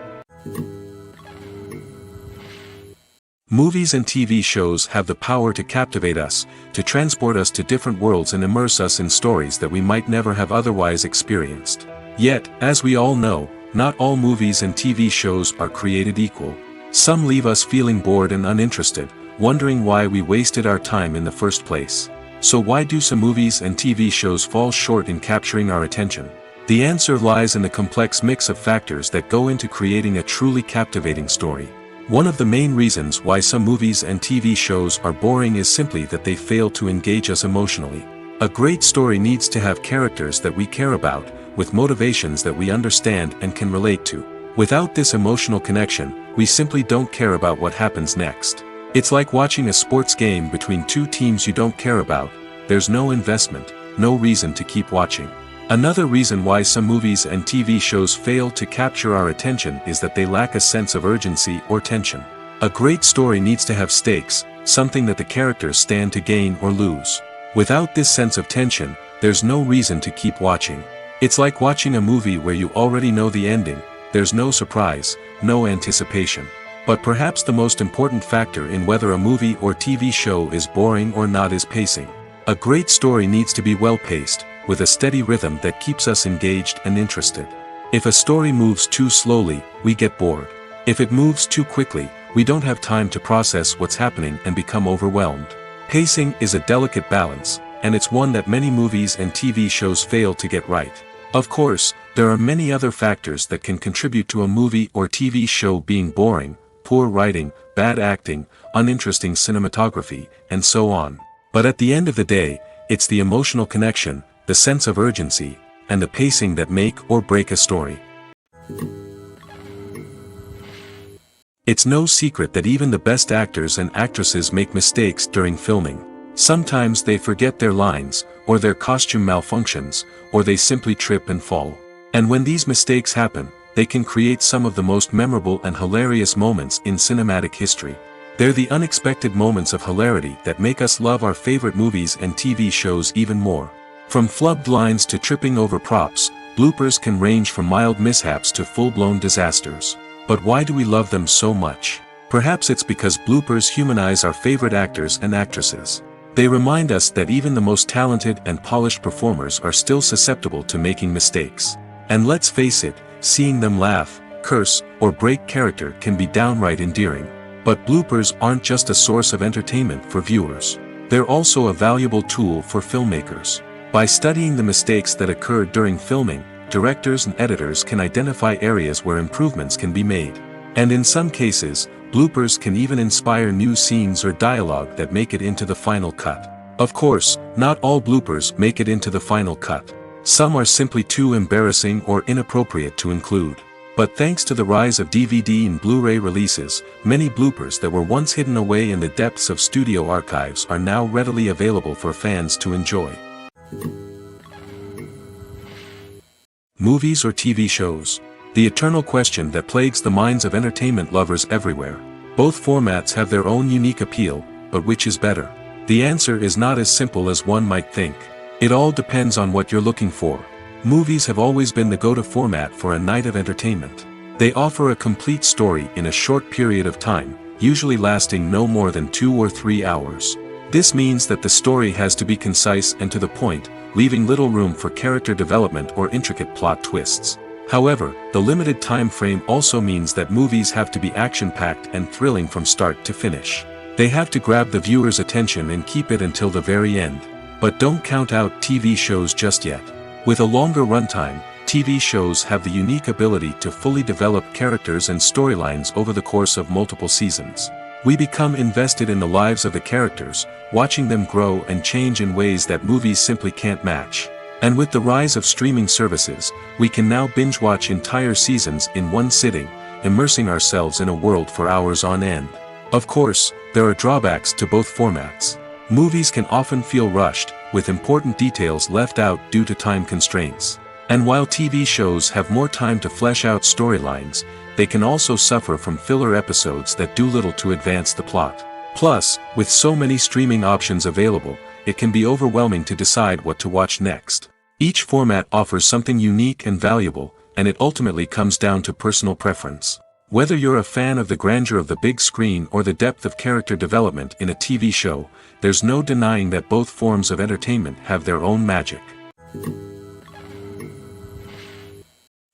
Movies and TV shows have the power to captivate us, to transport us to different worlds and immerse us in stories that we might never have otherwise experienced. Yet, as we all know, not all movies and TV shows are created equal. Some leave us feeling bored and uninterested, wondering why we wasted our time in the first place. So why do some movies and TV shows fall short in capturing our attention? The answer lies in the complex mix of factors that go into creating a truly captivating story. One of the main reasons why some movies and TV shows are boring is simply that they fail to engage us emotionally. A great story needs to have characters that we care about, with motivations that we understand and can relate to. Without this emotional connection, we simply don't care about what happens next. It's like watching a sports game between two teams you don't care about. There's no investment, no reason to keep watching. Another reason why some movies and TV shows fail to capture our attention is that they lack a sense of urgency or tension. A great story needs to have stakes, something that the characters stand to gain or lose. Without this sense of tension, there's no reason to keep watching. It's like watching a movie where you already know the ending, there's no surprise, no anticipation. But perhaps the most important factor in whether a movie or TV show is boring or not is pacing. A great story needs to be well-paced, with a steady rhythm that keeps us engaged and interested. If a story moves too slowly, we get bored. If it moves too quickly, we don't have time to process what's happening and become overwhelmed. Pacing is a delicate balance, and it's one that many movies and TV shows fail to get right. Of course, there are many other factors that can contribute to a movie or TV show being boring: poor writing, bad acting, uninteresting cinematography, and so on. But at the end of the day, it's the emotional connection, the sense of urgency, and the pacing that make or break a story. It's no secret that even the best actors and actresses make mistakes during filming. Sometimes they forget their lines, or their costume malfunctions, or they simply trip and fall. And when these mistakes happen, they can create some of the most memorable and hilarious moments in cinematic history. They're the unexpected moments of hilarity that make us love our favorite movies and TV shows even more. From flubbed lines to tripping over props, bloopers can range from mild mishaps to full-blown disasters. But why do we love them so much? Perhaps it's because bloopers humanize our favorite actors and actresses. They remind us that even the most talented and polished performers are still susceptible to making mistakes. And let's face it, seeing them laugh, curse, or break character can be downright endearing. But bloopers aren't just a source of entertainment for viewers. They're also a valuable tool for filmmakers. By studying the mistakes that occurred during filming, directors and editors can identify areas where improvements can be made. And in some cases, bloopers can even inspire new scenes or dialogue that make it into the final cut. Of course, not all bloopers make it into the final cut. Some are simply too embarrassing or inappropriate to include. But thanks to the rise of DVD and Blu-ray releases, many bloopers that were once hidden away in the depths of studio archives are now readily available for fans to enjoy. Movies or TV shows? The eternal question that plagues the minds of entertainment lovers everywhere. Both formats have their own unique appeal, but which is better? The answer is not as simple as one might think. It all depends on what you're looking for. Movies have always been the go-to format for a night of entertainment. They offer a complete story in a short period of time, usually lasting no more than 2 or 3 hours. This means that the story has to be concise and to the point, leaving little room for character development or intricate plot twists. However, the limited time frame also means that movies have to be action-packed and thrilling from start to finish. They have to grab the viewer's attention and keep it until the very end. But don't count out TV shows just yet. With a longer runtime, TV shows have the unique ability to fully develop characters and storylines over the course of multiple seasons. We become invested in the lives of the characters, watching them grow and change in ways that movies simply can't match. And with the rise of streaming services, we can now binge-watch entire seasons in one sitting, immersing ourselves in a world for hours on end. Of course, there are drawbacks to both formats. Movies can often feel rushed, with important details left out due to time constraints. And while TV shows have more time to flesh out storylines, they can also suffer from filler episodes that do little to advance the plot. Plus, with so many streaming options available, it can be overwhelming to decide what to watch next. Each format offers something unique and valuable, and it ultimately comes down to personal preference. Whether you're a fan of the grandeur of the big screen or the depth of character development in a TV show, there's no denying that both forms of entertainment have their own magic.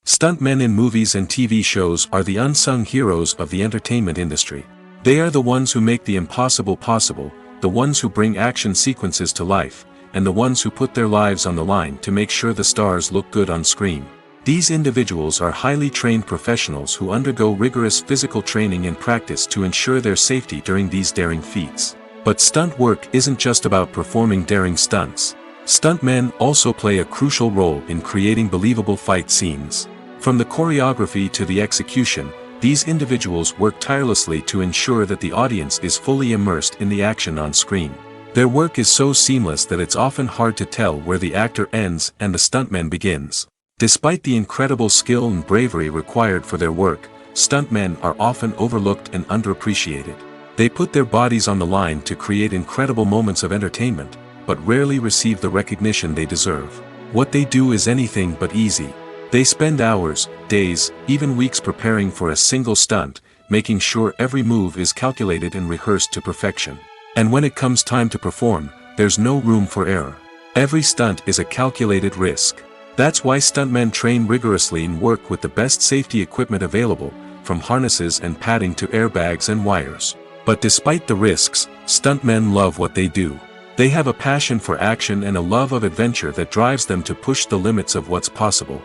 Stuntmen in movies and TV shows are the unsung heroes of the entertainment industry. They are the ones who make the impossible possible, the ones who bring action sequences to life, and the ones who put their lives on the line to make sure the stars look good on screen. These individuals are highly trained professionals who undergo rigorous physical training and practice to ensure their safety during these daring feats. But stunt work isn't just about performing daring stunts. Stuntmen also play a crucial role in creating believable fight scenes. From the choreography to the execution, these individuals work tirelessly to ensure that the audience is fully immersed in the action on screen. Their work is so seamless that it's often hard to tell where the actor ends and the stuntman begins. Despite the incredible skill and bravery required for their work, stuntmen are often overlooked and underappreciated. They put their bodies on the line to create incredible moments of entertainment, but rarely receive the recognition they deserve. What they do is anything but easy. They spend hours, days, even weeks preparing for a single stunt, making sure every move is calculated and rehearsed to perfection. And when it comes time to perform, there's no room for error. Every stunt is a calculated risk. That's why stuntmen train rigorously and work with the best safety equipment available, from harnesses and padding to airbags and wires. But despite the risks, stuntmen love what they do. They have a passion for action and a love of adventure that drives them to push the limits of what's possible.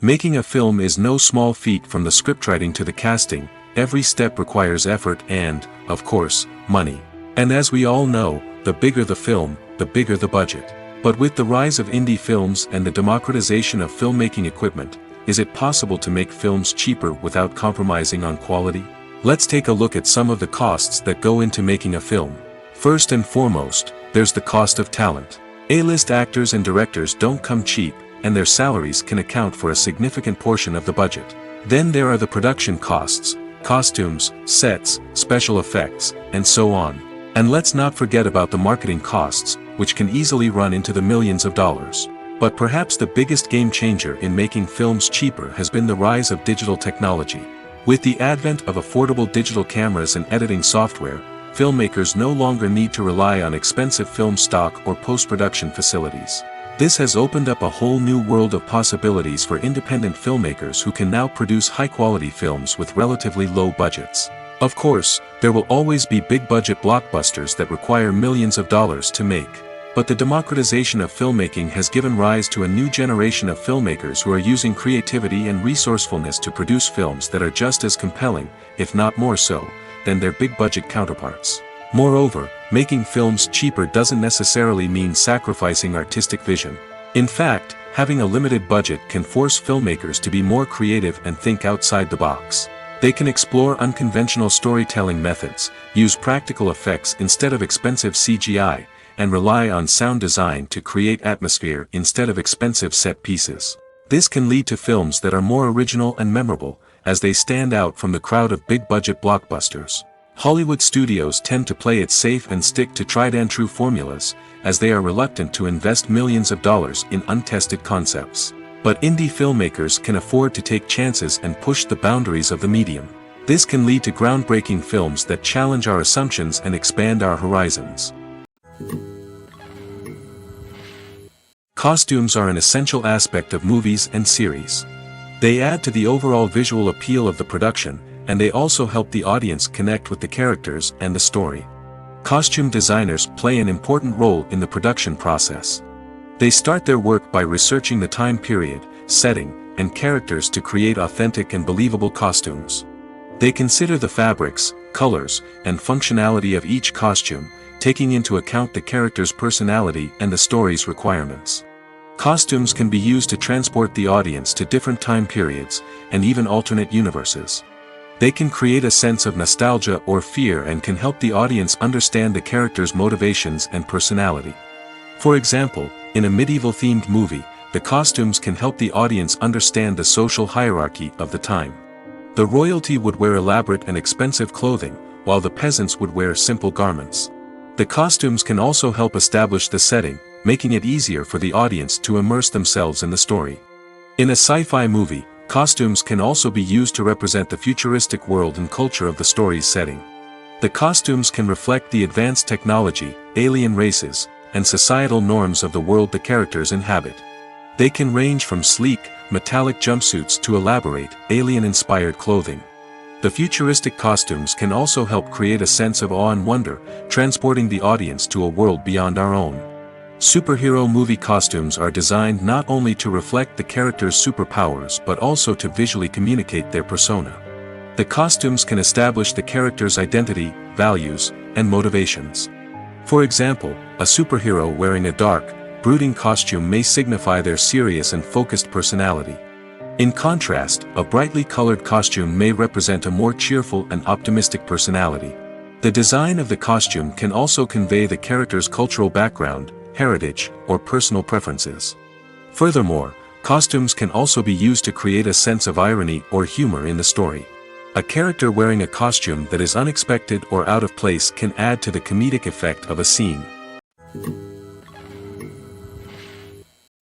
Making a film is no small feat. From the scriptwriting to the casting, every step requires effort and, of course, money. And as we all know, the bigger the film, the bigger the budget. But with the rise of indie films and the democratization of filmmaking equipment, is it possible to make films cheaper without compromising on quality? Let's take a look at some of the costs that go into making a film. First and foremost, there's the cost of talent. A-list actors and directors don't come cheap, and their salaries can account for a significant portion of the budget. Then there are the production costs, costumes, sets, special effects, and so on. And let's not forget about the marketing costs, which can easily run into the millions of dollars. But perhaps the biggest game changer in making films cheaper has been the rise of digital technology. With the advent of affordable digital cameras and editing software, filmmakers no longer need to rely on expensive film stock or post-production facilities. This has opened up a whole new world of possibilities for independent filmmakers who can now produce high-quality films with relatively low budgets. Of course, there will always be big-budget blockbusters that require millions of dollars to make. But the democratization of filmmaking has given rise to a new generation of filmmakers who are using creativity and resourcefulness to produce films that are just as compelling, if not more so, than their big-budget counterparts. Moreover, making films cheaper doesn't necessarily mean sacrificing artistic vision. In fact, having a limited budget can force filmmakers to be more creative and think outside the box. They can explore unconventional storytelling methods, use practical effects instead of expensive CGI, and rely on sound design to create atmosphere instead of expensive set pieces. This can lead to films that are more original and memorable, as they stand out from the crowd of big-budget blockbusters. Hollywood studios tend to play it safe and stick to tried-and-true formulas, as they are reluctant to invest millions of dollars in untested concepts. But indie filmmakers can afford to take chances and push the boundaries of the medium. This can lead to groundbreaking films that challenge our assumptions and expand our horizons. Costumes are an essential aspect of movies and series. They add to the overall visual appeal of the production, and they also help the audience connect with the characters and the story. Costume designers play an important role in the production process. They start their work by researching the time period, setting, and characters to create authentic and believable costumes. They consider the fabrics, colors, and functionality of each costume, taking into account the character's personality and the story's requirements. Costumes can be used to transport the audience to different time periods, and even alternate universes. They can create a sense of nostalgia or fear and can help the audience understand the character's motivations and personality. For example, in a medieval-themed movie, the costumes can help the audience understand the social hierarchy of the time. The royalty would wear elaborate and expensive clothing, while the peasants would wear simple garments. The costumes can also help establish the setting, making it easier for the audience to immerse themselves in the story. In a sci-fi movie, costumes can also be used to represent the futuristic world and culture of the story's setting. The costumes can reflect the advanced technology, alien races, and societal norms of the world the characters inhabit. They can range from sleek, metallic jumpsuits to elaborate, alien-inspired clothing. The futuristic costumes can also help create a sense of awe and wonder, transporting the audience to a world beyond our own. Superhero movie costumes are designed not only to reflect the character's superpowers but also to visually communicate their persona. The costumes can establish the character's identity, values, and motivations. For example, a superhero wearing a dark, brooding costume may signify their serious and focused personality. In contrast, a brightly colored costume may represent a more cheerful and optimistic personality. The design of the costume can also convey the character's cultural background, heritage, or personal preferences. Furthermore, costumes can also be used to create a sense of irony or humor in the story. A character wearing a costume that is unexpected or out of place can add to the comedic effect of a scene.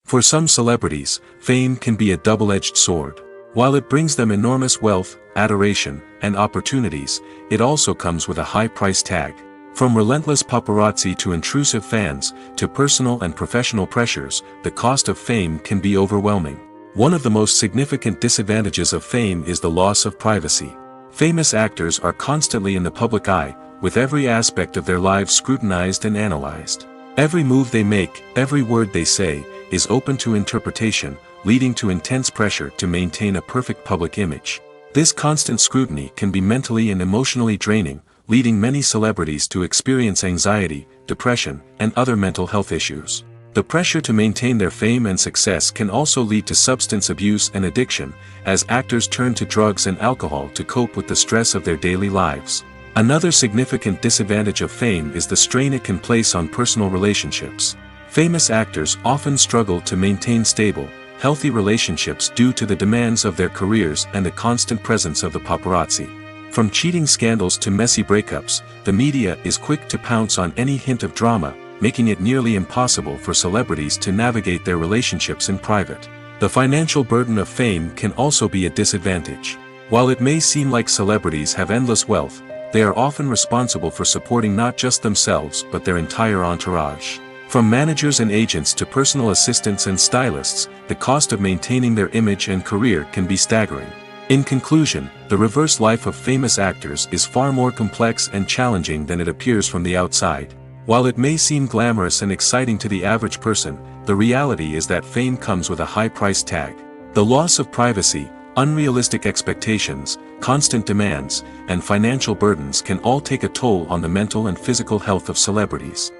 For some celebrities, fame can be a double-edged sword. While it brings them enormous wealth, adoration, and opportunities, it also comes with a high price tag. From relentless paparazzi to intrusive fans, to personal and professional pressures, the cost of fame can be overwhelming. One of the most significant disadvantages of fame is the loss of privacy. Famous actors are constantly in the public eye, with every aspect of their lives scrutinized and analyzed. Every move they make, every word they say, is open to interpretation, leading to intense pressure to maintain a perfect public image. This constant scrutiny can be mentally and emotionally draining, leading many celebrities to experience anxiety, depression, and other mental health issues. The pressure to maintain their fame and success can also lead to substance abuse and addiction, as actors turn to drugs and alcohol to cope with the stress of their daily lives. Another significant disadvantage of fame is the strain it can place on personal relationships. Famous actors often struggle to maintain stable, healthy relationships due to the demands of their careers and the constant presence of the paparazzi. From cheating scandals to messy breakups, the media is quick to pounce on any hint of drama, making it nearly impossible for celebrities to navigate their relationships in private. The financial burden of fame can also be a disadvantage. While it may seem like celebrities have endless wealth, they are often responsible for supporting not just themselves but their entire entourage. From managers and agents to personal assistants and stylists, the cost of maintaining their image and career can be staggering. In conclusion, the reverse life of famous actors is far more complex and challenging than it appears from the outside. While it may seem glamorous and exciting to the average person, the reality is that fame comes with a high price tag. The loss of privacy, unrealistic expectations, constant demands, and financial burdens can all take a toll on the mental and physical health of celebrities.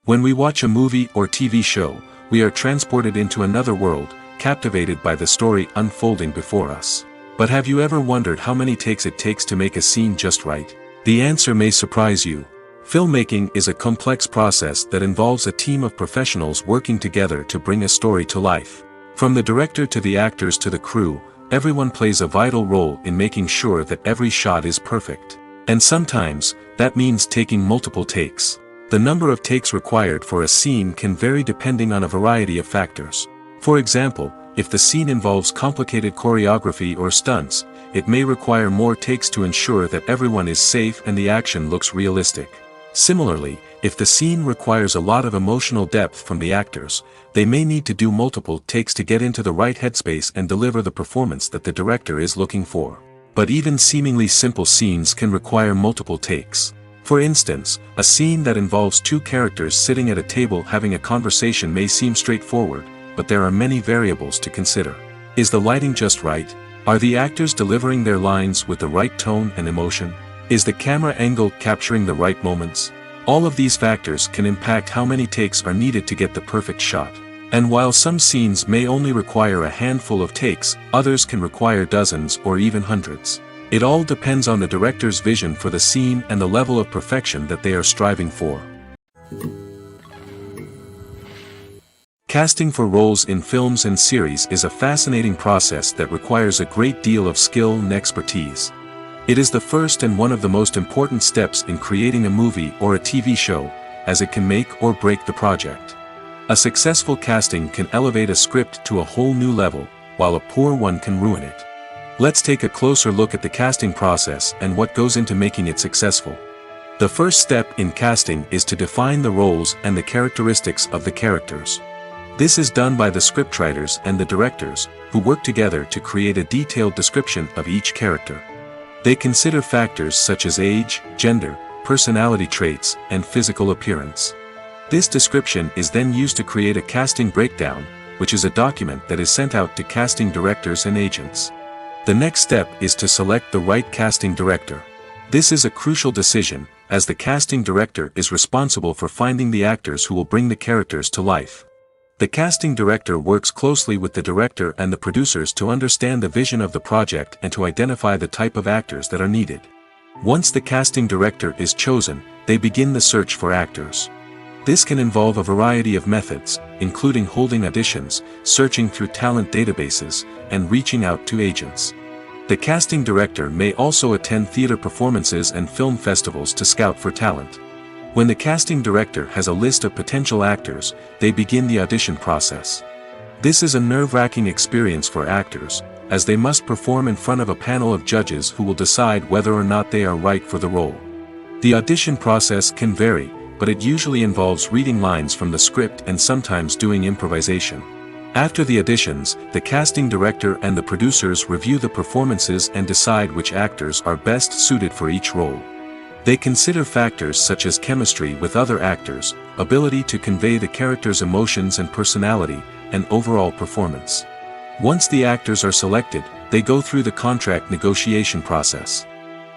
When we watch a movie or TV show, we are transported into another world, captivated by the story unfolding before us. But have you ever wondered how many takes it takes to make a scene just right? The answer may surprise you. Filmmaking is a complex process that involves a team of professionals working together to bring a story to life. From the director to the actors to the crew, everyone plays a vital role in making sure that every shot is perfect. And sometimes, that means taking multiple takes. The number of takes required for a scene can vary depending on a variety of factors. For example, if the scene involves complicated choreography or stunts, it may require more takes to ensure that everyone is safe and the action looks realistic. Similarly, if the scene requires a lot of emotional depth from the actors, they may need to do multiple takes to get into the right headspace and deliver the performance that the director is looking for. But even seemingly simple scenes can require multiple takes. For instance, a scene that involves two characters sitting at a table having a conversation may seem straightforward, but there are many variables to consider. Is the lighting just right? Are the actors delivering their lines with the right tone and emotion? Is the camera angle capturing the right moments? All of these factors can impact how many takes are needed to get the perfect shot. And while some scenes may only require a handful of takes, others can require dozens or even hundreds. It all depends on the director's vision for the scene and the level of perfection that they are striving for. Casting for roles in films and series is a fascinating process that requires a great deal of skill and expertise. It is the first and one of the most important steps in creating a movie or a TV show, as it can make or break the project. A successful casting can elevate a script to a whole new level, while a poor one can ruin it. Let's take a closer look at the casting process and what goes into making it successful. The first step in casting is to define the roles and the characteristics of the characters. This is done by the scriptwriters and the directors, who work together to create a detailed description of each character. They consider factors such as age, gender, personality traits, and physical appearance. This description is then used to create a casting breakdown, which is a document that is sent out to casting directors and agents. The next step is to select the right casting director. This is a crucial decision, as the casting director is responsible for finding the actors who will bring the characters to life. The casting director works closely with the director and the producers to understand the vision of the project and to identify the type of actors that are needed. Once the casting director is chosen, they begin the search for actors. This can involve a variety of methods, including holding auditions, searching through talent databases, and reaching out to agents. The casting director may also attend theater performances and film festivals to scout for talent. When the casting director has a list of potential actors, they begin the audition process. This is a nerve-wracking experience for actors, as they must perform in front of a panel of judges who will decide whether or not they are right for the role. The audition process can vary, but it usually involves reading lines from the script and sometimes doing improvisation. After the auditions, the casting director and the producers review the performances and decide which actors are best suited for each role. They consider factors such as chemistry with other actors, ability to convey the character's emotions and personality, and overall performance. Once the actors are selected, they go through the contract negotiation process.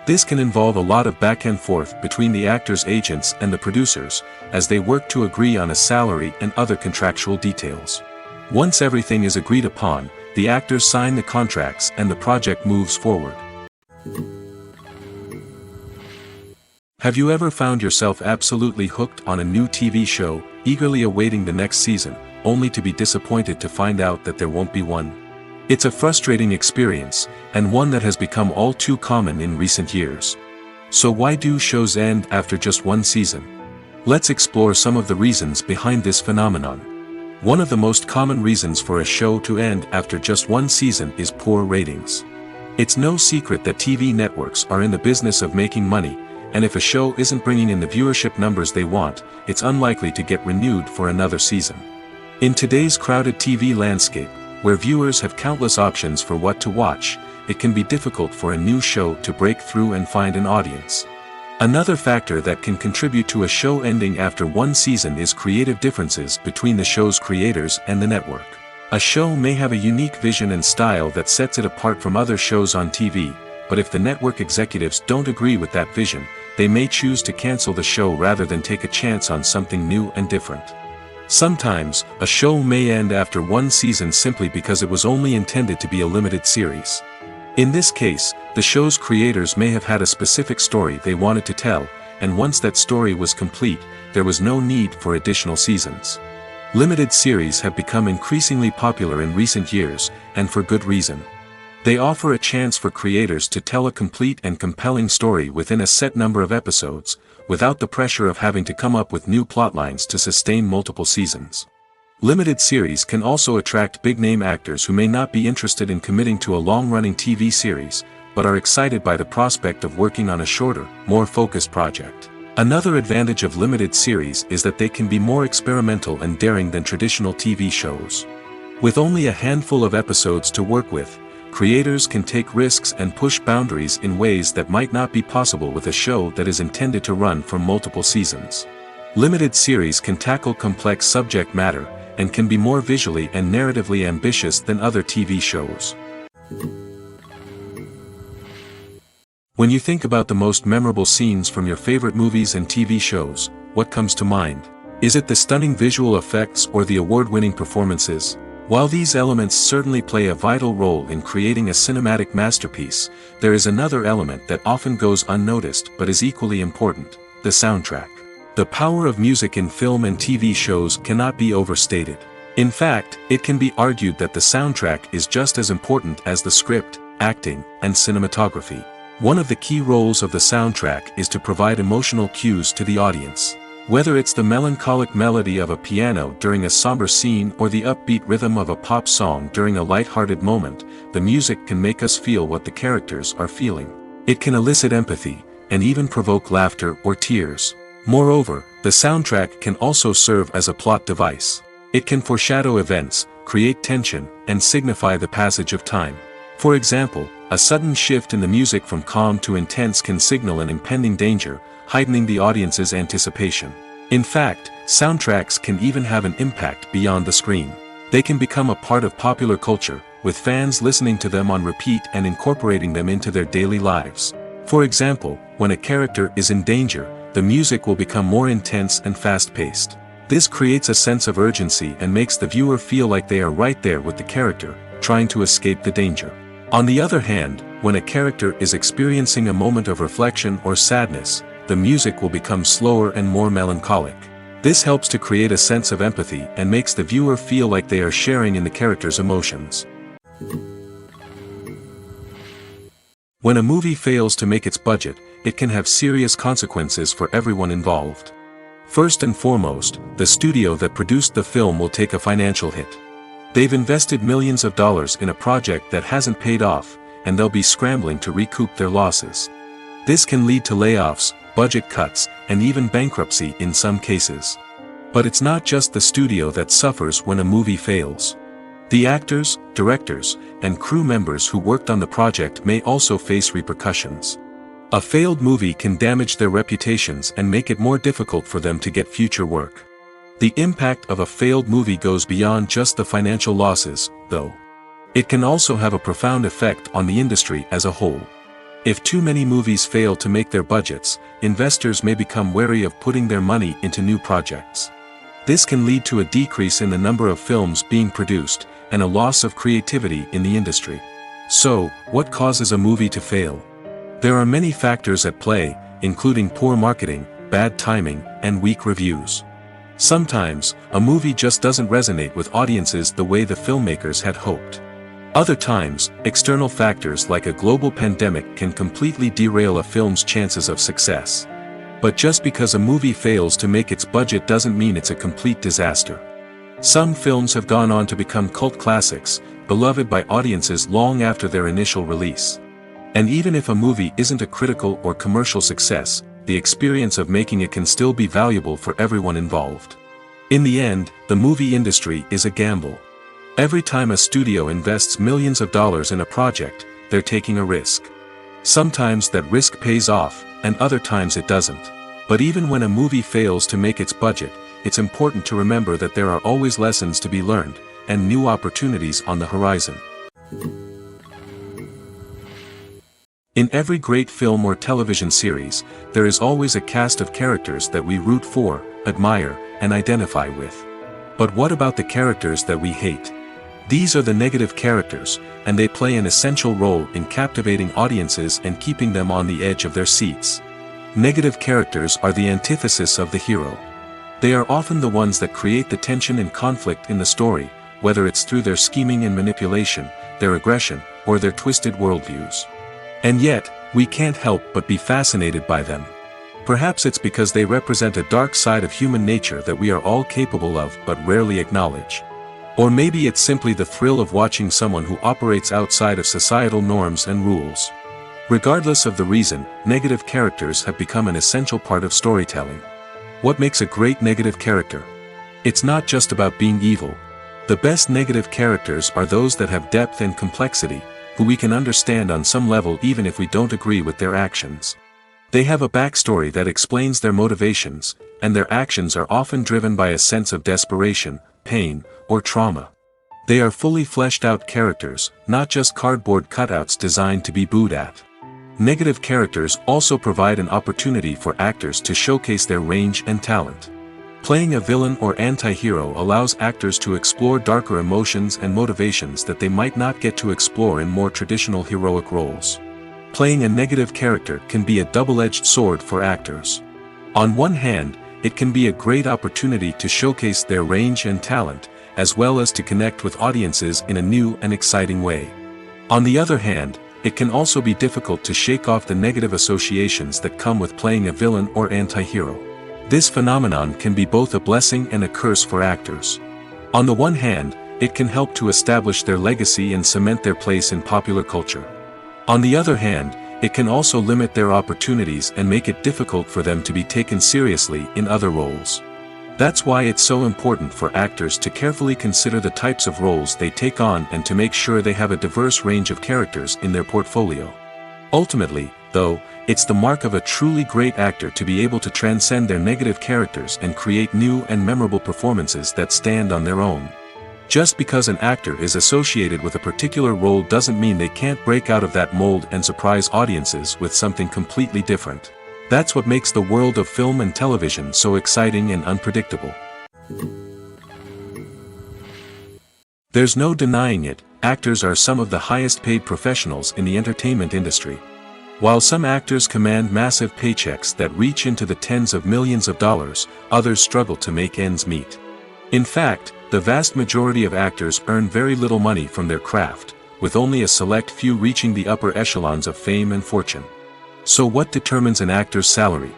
This can involve a lot of back and forth between the actors' agents and the producers, as they work to agree on a salary and other contractual details. Once everything is agreed upon, the actors sign the contracts and the project moves forward. Have you ever found yourself absolutely hooked on a new TV show, eagerly awaiting the next season, only to be disappointed to find out that there won't be one? It's a frustrating experience, and one that has become all too common in recent years. So why do shows end after just one season? Let's explore some of the reasons behind this phenomenon. One of the most common reasons for a show to end after just one season is poor ratings. It's no secret that TV networks are in the business of making money, and if a show isn't bringing in the viewership numbers they want, it's unlikely to get renewed for another season. In today's crowded TV landscape, where viewers have countless options for what to watch, it can be difficult for a new show to break through and find an audience. Another factor that can contribute to a show ending after one season is creative differences between the show's creators and the network. A show may have a unique vision and style that sets it apart from other shows on TV, but if the network executives don't agree with that vision, they may choose to cancel the show rather than take a chance on something new and different. Sometimes, a show may end after one season simply because it was only intended to be a limited series. In this case, the show's creators may have had a specific story they wanted to tell, and once that story was complete, there was no need for additional seasons. Limited series have become increasingly popular in recent years, and for good reason. They offer a chance for creators to tell a complete and compelling story within a set number of episodes, without the pressure of having to come up with new plotlines to sustain multiple seasons. Limited series can also attract big-name actors who may not be interested in committing to a long-running TV series, but are excited by the prospect of working on a shorter, more focused project. Another advantage of limited series is that they can be more experimental and daring than traditional TV shows. With only a handful of episodes to work with, creators can take risks and push boundaries in ways that might not be possible with a show that is intended to run for multiple seasons. Limited series can tackle complex subject matter, and can be more visually and narratively ambitious than other TV shows. When you think about the most memorable scenes from your favorite movies and TV shows, what comes to mind? Is it the stunning visual effects or the award-winning performances? While these elements certainly play a vital role in creating a cinematic masterpiece, there is another element that often goes unnoticed but is equally important: the soundtrack. The power of music in film and TV shows cannot be overstated. In fact, it can be argued that the soundtrack is just as important as the script, acting, and cinematography. One of the key roles of the soundtrack is to provide emotional cues to the audience. Whether it's the melancholic melody of a piano during a somber scene or the upbeat rhythm of a pop song during a light-hearted moment, the music can make us feel what the characters are feeling. It can elicit empathy, and even provoke laughter or tears. Moreover, the soundtrack can also serve as a plot device. It can foreshadow events, create tension, and signify the passage of time. For example, a sudden shift in the music from calm to intense can signal an impending danger, heightening the audience's anticipation. In fact, soundtracks can even have an impact beyond the screen. They can become a part of popular culture, with fans listening to them on repeat and incorporating them into their daily lives. For example, when a character is in danger, the music will become more intense and fast-paced. This creates a sense of urgency and makes the viewer feel like they are right there with the character, trying to escape the danger. On the other hand, when a character is experiencing a moment of reflection or sadness, the music will become slower and more melancholic. This helps to create a sense of empathy and makes the viewer feel like they are sharing in the character's emotions. When a movie fails to make its budget, it can have serious consequences for everyone involved. First and foremost, the studio that produced the film will take a financial hit. They've invested millions of dollars in a project that hasn't paid off, and they'll be scrambling to recoup their losses. This can lead to layoffs, budget cuts, and even bankruptcy in some cases. But it's not just the studio that suffers when a movie fails. The actors, directors, and crew members who worked on the project may also face repercussions. A failed movie can damage their reputations and make it more difficult for them to get future work. The impact of a failed movie goes beyond just the financial losses, though. It can also have a profound effect on the industry as a whole. If too many movies fail to make their budgets, investors may become wary of putting their money into new projects. This can lead to a decrease in the number of films being produced, and a loss of creativity in the industry. So, what causes a movie to fail? There are many factors at play, including poor marketing, bad timing, and weak reviews. Sometimes, a movie just doesn't resonate with audiences the way the filmmakers had hoped. Other times, external factors like a global pandemic can completely derail a film's chances of success. But just because a movie fails to make its budget doesn't mean it's a complete disaster. Some films have gone on to become cult classics, beloved by audiences long after their initial release. And even if a movie isn't a critical or commercial success, the experience of making it can still be valuable for everyone involved. In the end, the movie industry is a gamble. Every time a studio invests millions of dollars in a project, they're taking a risk. Sometimes that risk pays off, and other times it doesn't. But even when a movie fails to make its budget, it's important to remember that there are always lessons to be learned, and new opportunities on the horizon. In every great film or television series, there is always a cast of characters that we root for, admire, and identify with. But what about the characters that we hate? These are the negative characters, and they play an essential role in captivating audiences and keeping them on the edge of their seats. Negative characters are the antithesis of the hero. They are often the ones that create the tension and conflict in the story, whether it's through their scheming and manipulation, their aggression, or their twisted worldviews. And yet, we can't help but be fascinated by them. Perhaps it's because they represent a dark side of human nature that we are all capable of but rarely acknowledge. Or maybe it's simply the thrill of watching someone who operates outside of societal norms and rules. Regardless of the reason, negative characters have become an essential part of storytelling. What makes a great negative character? It's not just about being evil. The best negative characters are those that have depth and complexity, who we can understand on some level even if we don't agree with their actions. They have a backstory that explains their motivations, and their actions are often driven by a sense of desperation, pain, or trauma. They are fully fleshed out characters, not just cardboard cutouts designed to be booed at. Negative characters also provide an opportunity for actors to showcase their range and talent. Playing a villain or anti-hero allows actors to explore darker emotions and motivations that they might not get to explore in more traditional heroic roles. Playing a negative character can be a double-edged sword for actors. On one hand, it can be a great opportunity to showcase their range and talent, as well as to connect with audiences in a new and exciting way. On the other hand, it can also be difficult to shake off the negative associations that come with playing a villain or anti-hero. This phenomenon can be both a blessing and a curse for actors. On the one hand, it can help to establish their legacy and cement their place in popular culture. On the other hand, it can also limit their opportunities and make it difficult for them to be taken seriously in other roles. That's why it's so important for actors to carefully consider the types of roles they take on and to make sure they have a diverse range of characters in their portfolio. Ultimately, though, it's the mark of a truly great actor to be able to transcend their negative characters and create new and memorable performances that stand on their own. Just because an actor is associated with a particular role doesn't mean they can't break out of that mold and surprise audiences with something completely different. That's what makes the world of film and television so exciting and unpredictable. There's no denying it, actors are some of the highest paid professionals in the entertainment industry. While some actors command massive paychecks that reach into the tens of millions of dollars, others struggle to make ends meet. In fact, the vast majority of actors earn very little money from their craft, with only a select few reaching the upper echelons of fame and fortune. So what determines an actor's salary?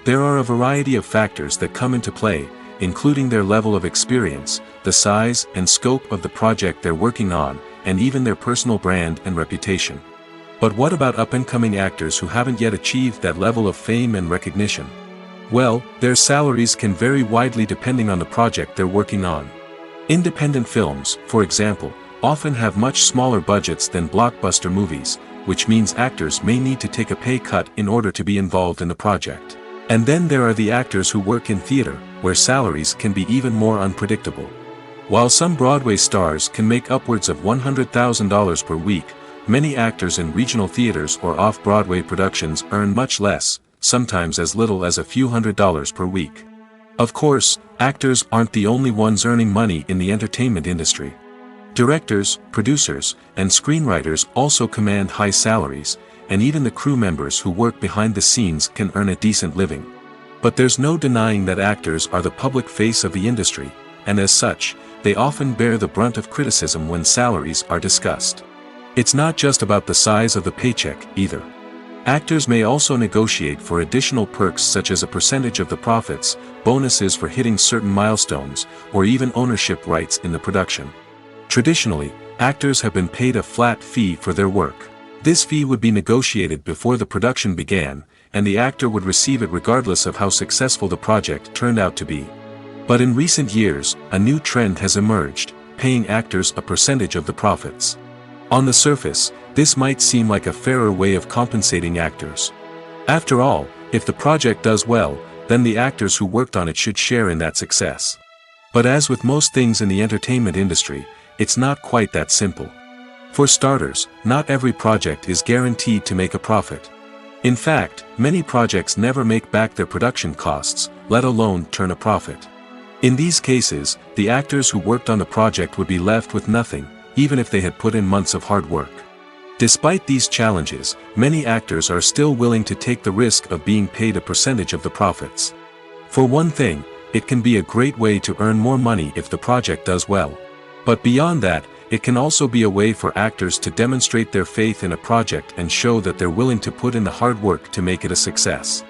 There are a variety of factors that come into play, including their level of experience, the size and scope of the project they're working on, and even their personal brand and reputation. But what about up-and-coming actors who haven't yet achieved that level of fame and recognition? Well, their salaries can vary widely depending on the project they're working on. Independent films, for example, often have much smaller budgets than blockbuster movies, which means actors may need to take a pay cut in order to be involved in the project. And then there are the actors who work in theater, where salaries can be even more unpredictable. While some Broadway stars can make upwards of $100,000 per week, many actors in regional theaters or off-Broadway productions earn much less, sometimes as little as a few $100s per week. Of course, actors aren't the only ones earning money in the entertainment industry. Directors, producers, and screenwriters also command high salaries, and even the crew members who work behind the scenes can earn a decent living. But there's no denying that actors are the public face of the industry, and as such, they often bear the brunt of criticism when salaries are discussed. It's not just about the size of the paycheck, either. Actors may also negotiate for additional perks such as a percentage of the profits, bonuses for hitting certain milestones, or even ownership rights in the production. Traditionally, actors have been paid a flat fee for their work. This fee would be negotiated before the production began, and the actor would receive it regardless of how successful the project turned out to be. But in recent years, a new trend has emerged, paying actors a percentage of the profits. On the surface, this might seem like a fairer way of compensating actors. After all, if the project does well, then the actors who worked on it should share in that success. But as with most things in the entertainment industry, it's not quite that simple. For starters, not every project is guaranteed to make a profit. In fact, many projects never make back their production costs, let alone turn a profit. In these cases, the actors who worked on the project would be left with nothing, even if they had put in months of hard work. Despite these challenges, many actors are still willing to take the risk of being paid a percentage of the profits. For one thing, it can be a great way to earn more money if the project does well. But beyond that, it can also be a way for actors to demonstrate their faith in a project and show that they're willing to put in the hard work to make it a success.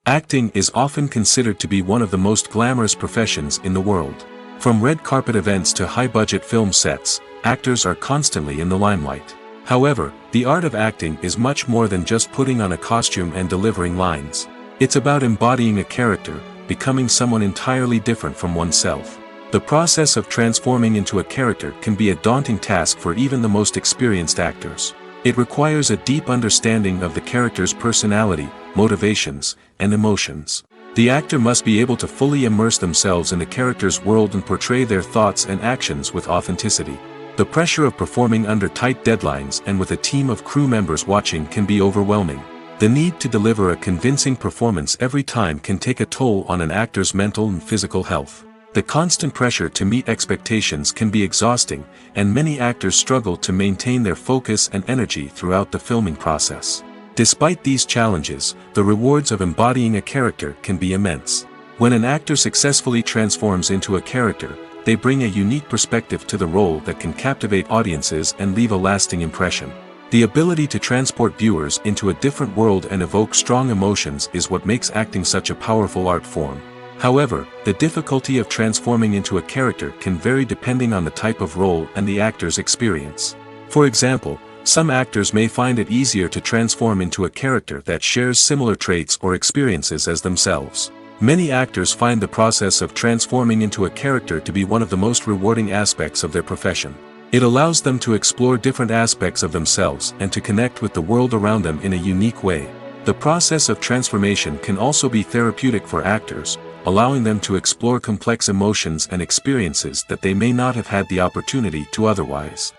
Acting is often considered to be one of the most glamorous professions in the world. From red carpet events to high-budget film sets, actors are constantly in the limelight. However, the art of acting is much more than just putting on a costume and delivering lines. It's about embodying a character, becoming someone entirely different from oneself. The process of transforming into a character can be a daunting task for even the most experienced actors. It requires a deep understanding of the character's personality, motivations, and emotions. The actor must be able to fully immerse themselves in the character's world and portray their thoughts and actions with authenticity. The pressure of performing under tight deadlines and with a team of crew members watching can be overwhelming. The need to deliver a convincing performance every time can take a toll on an actor's mental and physical health. The constant pressure to meet expectations can be exhausting, and many actors struggle to maintain their focus and energy throughout the filming process. Despite these challenges, the rewards of embodying a character can be immense. When an actor successfully transforms into a character, they bring a unique perspective to the role that can captivate audiences and leave a lasting impression. The ability to transport viewers into a different world and evoke strong emotions is what makes acting such a powerful art form. However, the difficulty of transforming into a character can vary depending on the type of role and the actor's experience. For example, some actors may find it easier to transform into a character that shares similar traits or experiences as themselves. Many actors find the process of transforming into a character to be one of the most rewarding aspects of their profession. It allows them to explore different aspects of themselves and to connect with the world around them in a unique way. The process of transformation can also be therapeutic for actors, allowing them to explore complex emotions and experiences that they may not have had the opportunity to otherwise.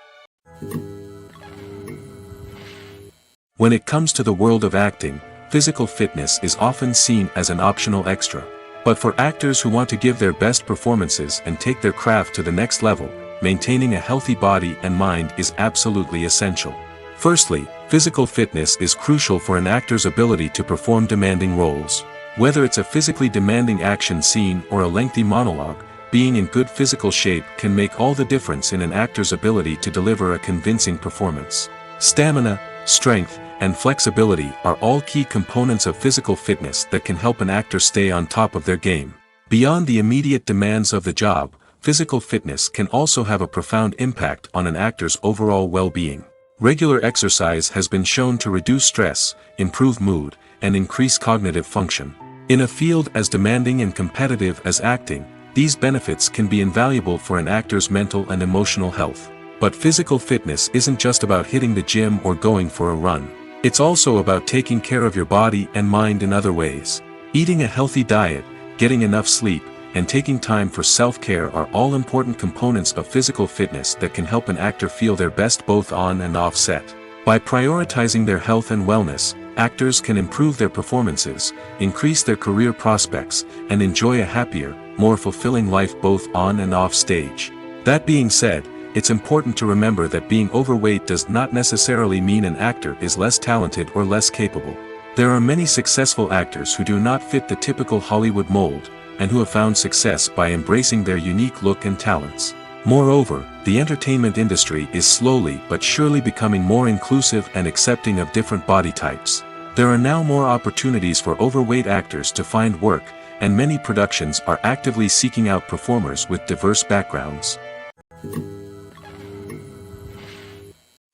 When it comes to the world of acting, physical fitness is often seen as an optional extra. But for actors who want to give their best performances and take their craft to the next level, maintaining a healthy body and mind is absolutely essential. Firstly, physical fitness is crucial for an actor's ability to perform demanding roles. Whether it's a physically demanding action scene or a lengthy monologue, being in good physical shape can make all the difference in an actor's ability to deliver a convincing performance. Stamina, strength, and flexibility are all key components of physical fitness that can help an actor stay on top of their game. Beyond the immediate demands of the job, physical fitness can also have a profound impact on an actor's overall well-being. Regular exercise has been shown to reduce stress, improve mood, and increase cognitive function. In a field as demanding and competitive as acting, these benefits can be invaluable for an actor's mental and emotional health. But physical fitness isn't just about hitting the gym or going for a run. It's also about taking care of your body and mind in other ways. Eating a healthy diet, getting enough sleep, and taking time for self-care are all important components of physical fitness that can help an actor feel their best both on and off set. By prioritizing their health and wellness, actors can improve their performances, increase their career prospects, and enjoy a happier, more fulfilling life both on and off stage. That being said, it's important to remember that being overweight does not necessarily mean an actor is less talented or less capable. There are many successful actors who do not fit the typical Hollywood mold, and who have found success by embracing their unique look and talents. Moreover, the entertainment industry is slowly but surely becoming more inclusive and accepting of different body types. There are now more opportunities for overweight actors to find work, and many productions are actively seeking out performers with diverse backgrounds.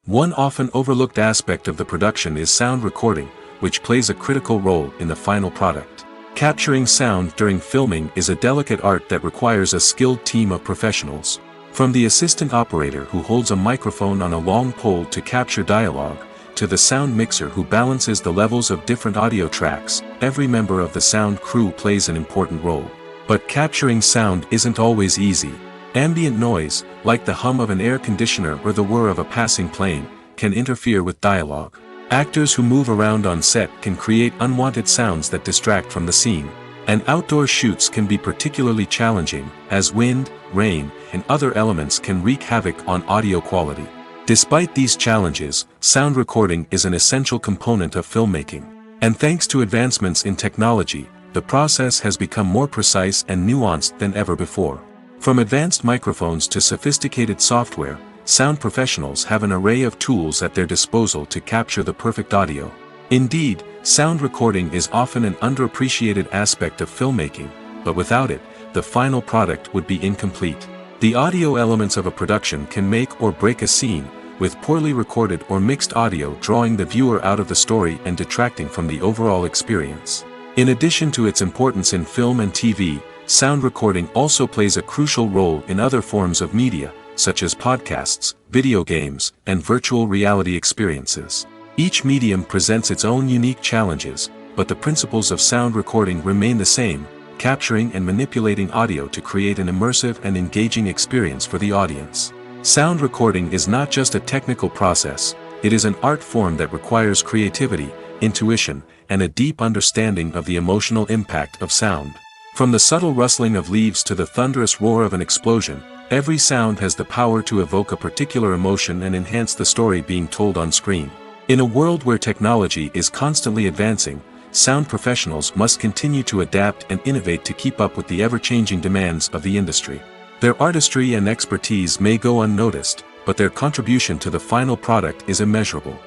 One often overlooked aspect of the production is sound recording, which plays a critical role in the final product. Capturing sound during filming is a delicate art that requires a skilled team of professionals. From the assistant operator who holds a microphone on a long pole to capture dialogue, to the sound mixer who balances the levels of different audio tracks, every member of the sound crew plays an important role. But capturing sound isn't always easy. Ambient noise, like the hum of an air conditioner or the whir of a passing plane, can interfere with dialogue. Actors who move around on set can create unwanted sounds that distract from the scene. And outdoor shoots can be particularly challenging, as wind, rain, and other elements can wreak havoc on audio quality. Despite these challenges, sound recording is an essential component of filmmaking. And thanks to advancements in technology, the process has become more precise and nuanced than ever before. From advanced microphones to sophisticated software, sound professionals have an array of tools at their disposal to capture the perfect audio. Indeed, sound recording is often an underappreciated aspect of filmmaking, but without it, the final product would be incomplete. The audio elements of a production can make or break a scene, with poorly recorded or mixed audio drawing the viewer out of the story and detracting from the overall experience. In addition to its importance in film and TV, sound recording also plays a crucial role in other forms of media, such as podcasts, video games, and virtual reality experiences. Each medium presents its own unique challenges, but the principles of sound recording remain the same, capturing and manipulating audio to create an immersive and engaging experience for the audience. Sound recording is not just a technical process, it is an art form that requires creativity, intuition, and a deep understanding of the emotional impact of sound. From the subtle rustling of leaves to the thunderous roar of an explosion, every sound has the power to evoke a particular emotion and enhance the story being told on screen. In a world where technology is constantly advancing, sound professionals must continue to adapt and innovate to keep up with the ever-changing demands of the industry. Their artistry and expertise may go unnoticed, but their contribution to the final product is immeasurable.